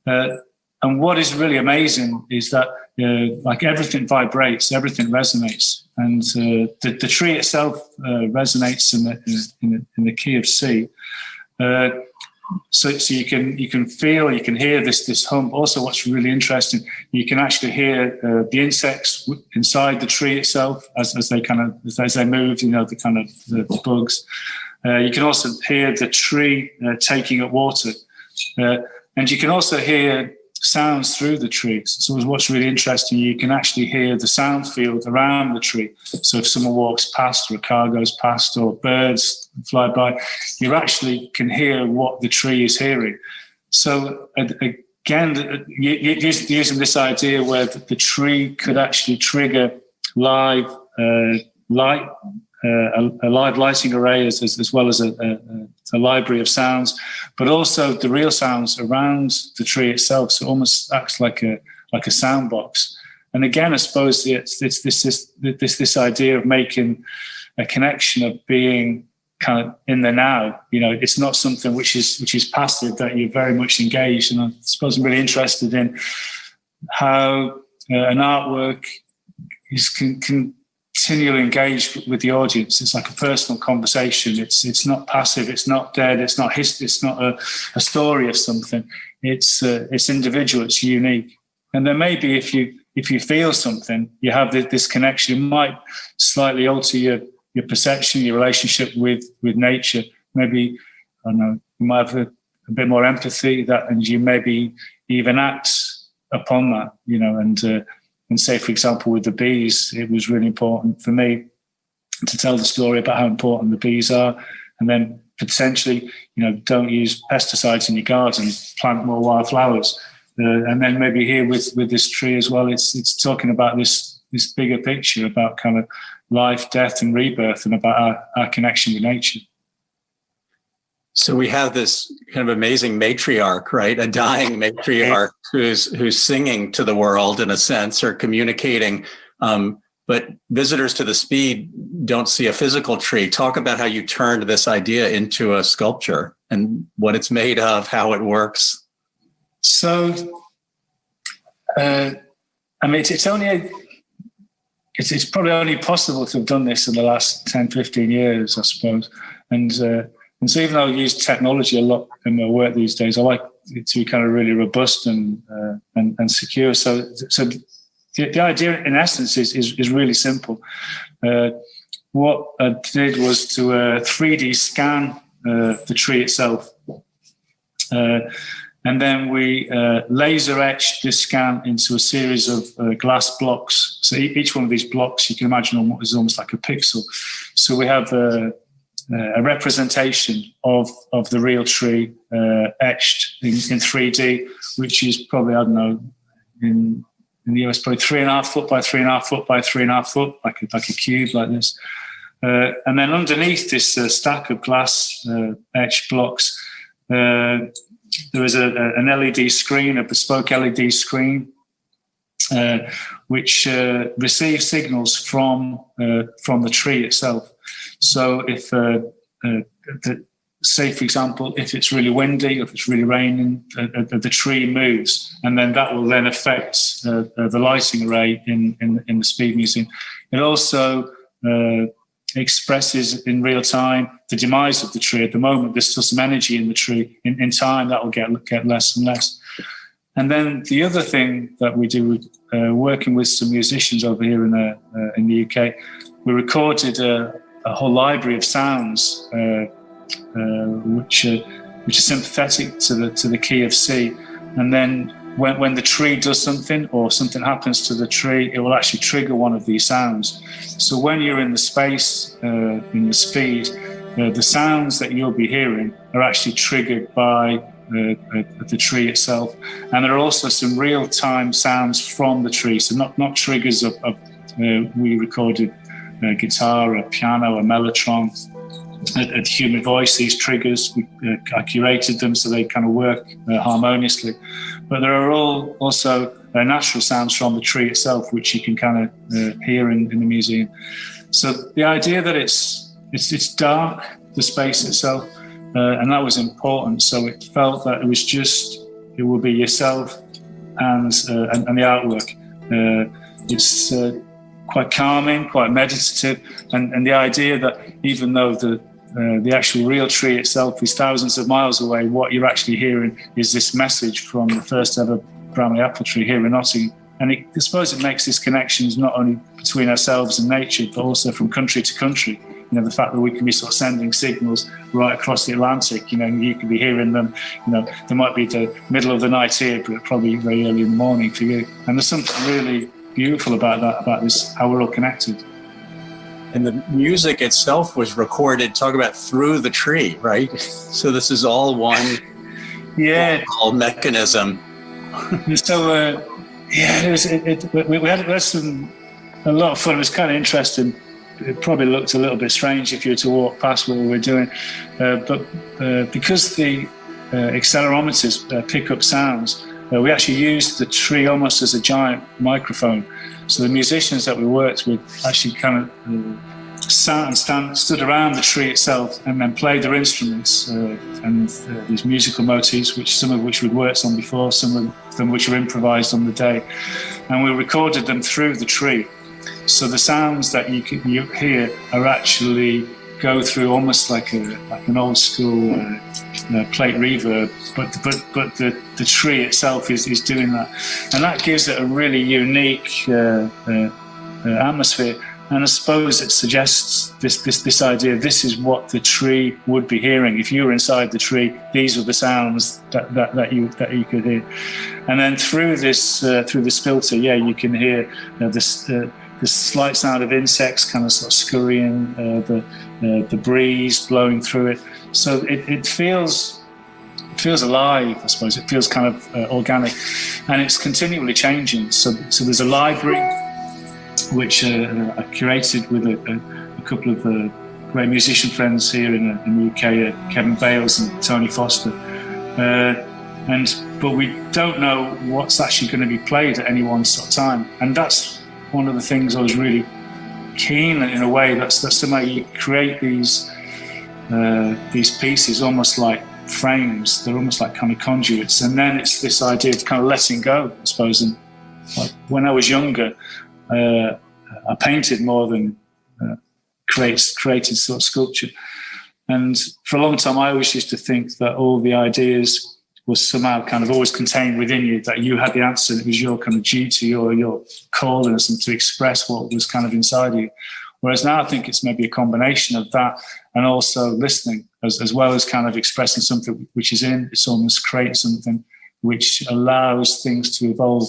And what is really amazing is that like everything vibrates, everything resonates, and the tree itself resonates in the key of C. So you can feel, you can hear this hum. Also, what's really interesting, you can actually hear the insects inside the tree itself as they move. The bugs. You can also hear the tree taking up water, and you can also hear sounds through the trees. So what's really interesting, you can actually hear the sound field around the tree. So if someone walks past, or a car goes past, or birds fly by, you actually can hear what the tree is hearing. So again, using this idea where the tree could actually trigger live light, a live lighting array as well as a library of sounds, but also the real sounds around the tree itself. So it almost acts like a sound box. And again, I suppose it's this idea of making a connection, of being kind of in the now. It's not something which is passive, that you're very much engaged. And I suppose I'm really interested in how an artwork is continually engaged with the audience. It's like a personal conversation. It's not passive. It's not dead. It's not It's not a story of something. It's individual. It's unique. And then maybe if you feel something, you have this connection. It might slightly alter your perception, your relationship with nature. Maybe, I don't know, you might have a bit more empathy, and you maybe even act upon that, and say, for example, with the bees, it was really important for me to tell the story about how important the bees are, and then potentially, don't use pesticides in your garden, plant more wildflowers. And then maybe here with this tree as well, it's talking about this bigger picture about kind of life, death, and rebirth, and about our connection with nature. So we have this kind of amazing matriarch, right? A dying matriarch who's singing to the world in a sense, or communicating. But visitors to the Speed don't see a physical tree. Talk about how you turned this idea into a sculpture and what it's made of, how it works. So, it's probably only possible to have done this in the last 10, 15 years, I suppose. And so even though I use technology a lot in my work these days, I like it to be kind of really robust and secure. So the idea, in essence, is really simple. What I did was to 3D scan the tree itself. And then we laser etched this scan into a series of glass blocks. So each one of these blocks, you can imagine, is almost like a pixel. So we have a representation of the real tree etched in 3D, which is probably, I don't know, in the US, probably 3.5 foot by 3.5 foot by 3.5 foot, like a cube like this. And then underneath this stack of glass etched blocks, there is an LED screen, a bespoke LED screen, which receives signals from the tree itself. So if, say, for example, if it's really windy, if it's really raining, the tree moves, and then that will then affect the lighting array in the Speed Museum. It also expresses in real time the demise of the tree. At the moment, there's still some energy in the tree. In time, that will get less and less. And then the other thing that we do, working with some musicians over here in the UK, we recorded a whole library of sounds which are sympathetic to the key of C. And then when the tree does something or something happens to the tree, it will actually trigger one of these sounds. So when you're in the space, in the Speed, the sounds that you'll be hearing are actually triggered by the tree itself. And there are also some real-time sounds from the tree. So not triggers of we recorded a guitar, a piano, a mellotron, a human voice. These triggers, I curated them so they kind of work harmoniously. But there are also natural sounds from the tree itself, which you can kind of hear in the museum. So the idea that it's dark, the space itself, and that was important. So it felt that it will be yourself and the artwork. It's quite calming, quite meditative, and the idea that even though the actual real tree itself is thousands of miles away, what you're actually hearing is this message from the first ever Bramley apple tree here in Nottingham. And I suppose it makes these connections not only between ourselves and nature, but also from country to country. The fact that we can be sort of sending signals right across the Atlantic, you could be hearing them, there might be the middle of the night here, but probably very early in the morning for you. And there's something really beautiful about that, about this, how we're all connected. And the music itself was recorded, talk about through the tree, right? So this is all one mechanism. So, we had a lot of fun. It was kind of interesting. It probably looked a little bit strange if you were to walk past what we were doing. But because the accelerometers pick up sounds, we actually used the tree almost as a giant microphone. So the musicians that we worked with actually kind of stood around the tree itself and then played their instruments and these musical motifs, some of which we'd worked on before, some of them which were improvised on the day, and we recorded them through the tree. So the sounds that you hear are actually go through almost like an old school plate reverb, but the tree itself is doing that, and that gives it a really unique atmosphere. And I suppose it suggests this idea. This is what the tree would be hearing if you were inside the tree. These were the sounds that you could hear, and then through this filter, you can hear this slight sound of insects kind of sort of scurrying, the breeze blowing through it. So it feels alive. I suppose it feels kind of organic, and it's continually changing. So there's a library which I curated with a couple of great musician friends here in the UK, Kevin Bales and Tony Foster. But we don't know what's actually going to be played at any one sort of time. And that's one of the things I was really keen in a way. That's somehow you create these pieces almost like frames. They're almost like kind of conduits. And then it's this idea of kind of letting go, I suppose. And like when I was younger, I painted more than created sort of sculpture. And for a long time, I always used to think that all the ideas was somehow kind of always contained within you, that you had the answer, it was your kind of duty or your calling or something to express what was kind of inside you. Whereas now I think it's maybe a combination of that and also listening, as well as kind of expressing something which is in, it's almost create something which allows things to evolve.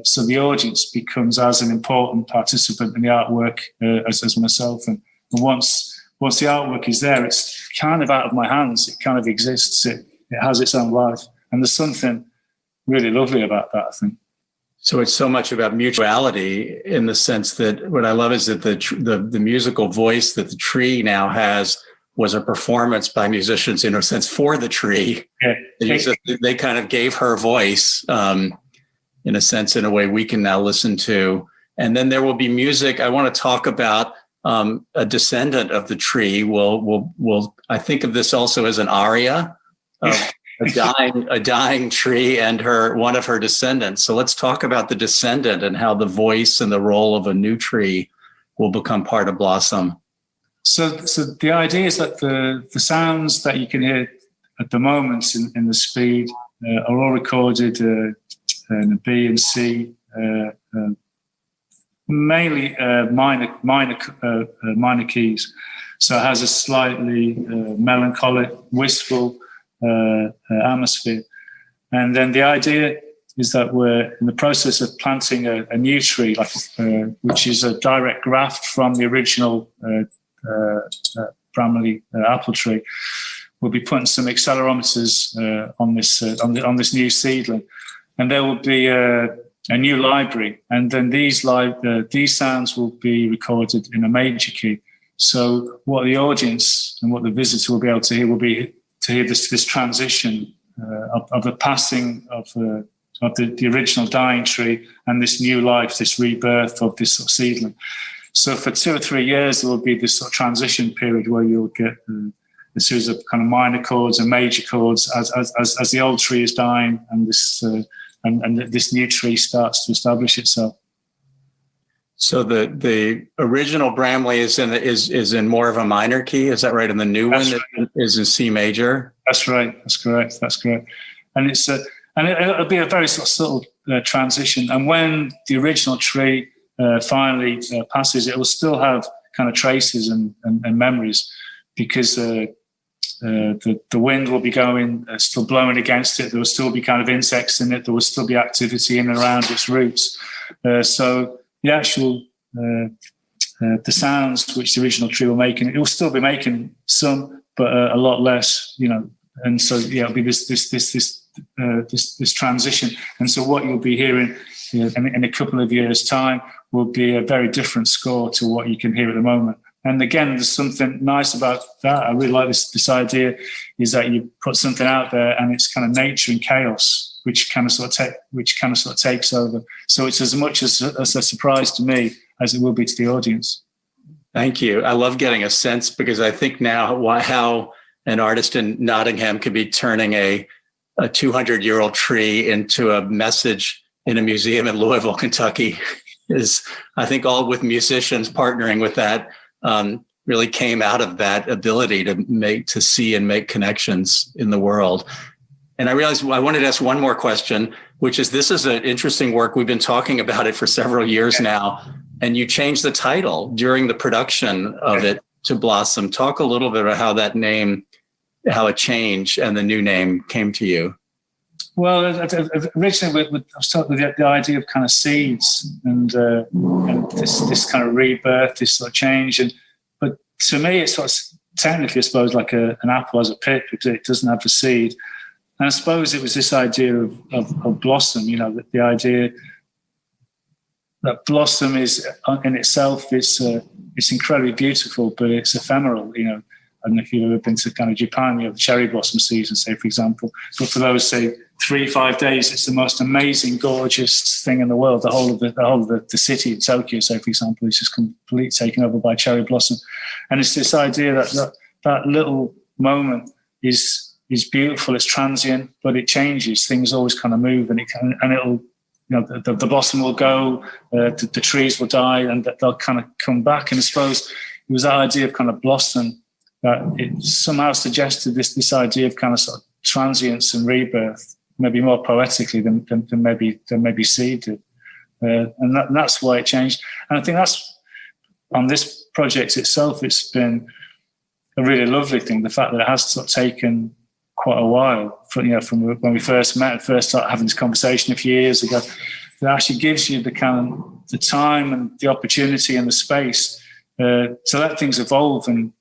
So the audience becomes as an important participant in the artwork as myself. And once the artwork is there, it's kind of out of my hands. It kind of exists. It has its own life. And there's something really lovely about that, I think. So it's so much about mutuality in the sense that what I love is that the musical voice that the tree now has was a performance by musicians, in a sense, for the tree. Yeah. They kind of gave her voice, in a sense, in a way we can now listen to. And then there will be music. I want to talk about a descendant of the tree. I think of this also as an aria of a dying tree and one of her descendants. So let's talk about the descendant and how the voice and the role of a new tree will become part of Blossom. So the idea is that the sounds that you can hear at the moment in the speed are all recorded in a B and C, mainly minor keys. So it has a slightly melancholic, wistful atmosphere. And then the idea is that we're in the process of planting a new tree, which is a direct graft from the original Bramley apple tree. We'll be putting some accelerometers on this new seedling. And there will be a new library, and then these sounds will be recorded in a major key. So what the audience and what the visitor will be able to hear will be to hear this transition of the passing of the original dying tree and this new life, this rebirth of this sort of seedling. So for 2 or 3 years, there will be this sort of transition period where you'll get a series of kind of minor chords and major chords as the old tree is dying and this new tree starts to establish itself. So the original Bramley is in more of a minor key, is that right? And the new one is in C major. That's right. That's correct. And it'll be a very sort of subtle transition. And when the original tree finally passes, it will still have kind of traces and memories, because the wind will be going, still blowing against it. There will still be kind of insects in it. There will still be activity in and around its roots. So the actual, the sounds which the original tree will make, and it will still be making some, but a lot less, And so, it'll be this transition. And so what you'll be hearing in a couple of years' time will be a very different score to what you can hear at the moment. And again, there's something nice about that. I really like this idea, is that you put something out there and it's kind of nature and chaos, which kind of sort of takes over. So it's as much as a surprise to me as it will be to the audience. Thank you. I love getting a sense, because I think now how an artist in Nottingham could be turning a 200-year-old tree into a message in a museum in Louisville, Kentucky is, I think, all with musicians partnering with that, really came out of that ability to see and make connections in the world. And I realized I wanted to ask one more question, which is, this is an interesting work. We've been talking about it for several years now, and you changed the title during the production of it to Blossom. Talk a little bit about how that name, how it changed and the new name came to you. Well, originally I was talking with the idea of kind of seeds and this kind of rebirth, this sort of change. But to me, it's sort of technically, I suppose, like an apple has a pit because it doesn't have the seed. And I suppose it was this idea of blossom, the idea that blossom is in itself, it's incredibly beautiful, but it's ephemeral. I don't know if you've ever been to kind of Japan, the cherry blossom season, say, for example. But for those, say, 3-5 days, it's the most amazing, gorgeous thing in the world. The whole of the city in Tokyo, say, for example, is just completely taken over by cherry blossom. And it's this idea that little moment is beautiful, it's transient, but it changes. Things always kind of move, and it'll, the blossom will go, the trees will die, and they'll kind of come back. And I suppose it was that idea of kind of blossom that it somehow suggested this idea of kind of sort of transience and rebirth, maybe more poetically than maybe seed did. And that's why it changed. And I think that's, on this project itself, it's been a really lovely thing, the fact that it has sort of taken quite a while from when we first met and first started having this conversation a few years ago. It actually gives you the time and the opportunity and the space to let things evolve and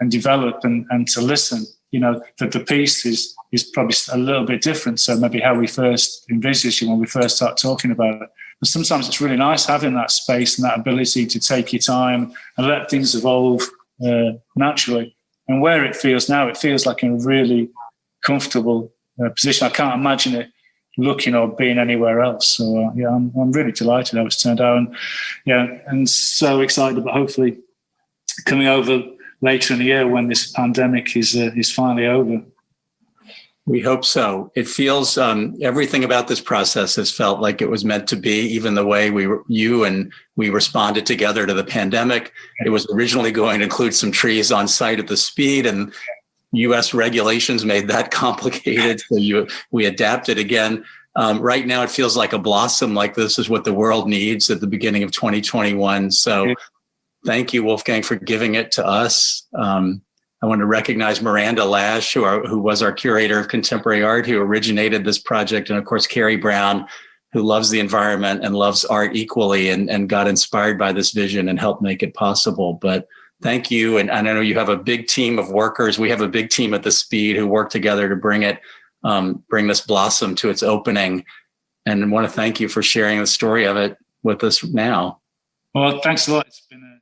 develop and to listen. That the piece is probably a little bit different. So maybe how we first envisaged it when we first start talking about it. But sometimes it's really nice having that space and that ability to take your time and let things evolve naturally. And where it feels now, it feels like in a really comfortable position. I can't imagine it looking or being anywhere else. So I'm really delighted how it's turned out, and so excited about hopefully coming over later in the year when this pandemic is finally over. We hope so. It feels everything about this process has felt like it was meant to be. Even the way we responded together to the pandemic. It was originally going to include some trees on site at the Speed, and U.S. regulations made that complicated. So we adapted again. Right now, it feels like a blossom, like this is what the world needs at the beginning of 2021. So thank you, Wolfgang, for giving it to us. I want to recognize Miranda Lash, who was our curator of contemporary art, who originated this project. And of course, Carrie Brown, who loves the environment and loves art equally and got inspired by this vision and helped make it possible. But thank you. And I know you have a big team of workers. We have a big team at the Speed who work together to bring this blossom to its opening. And I want to thank you for sharing the story of it with us now. Well, thanks a lot. It's been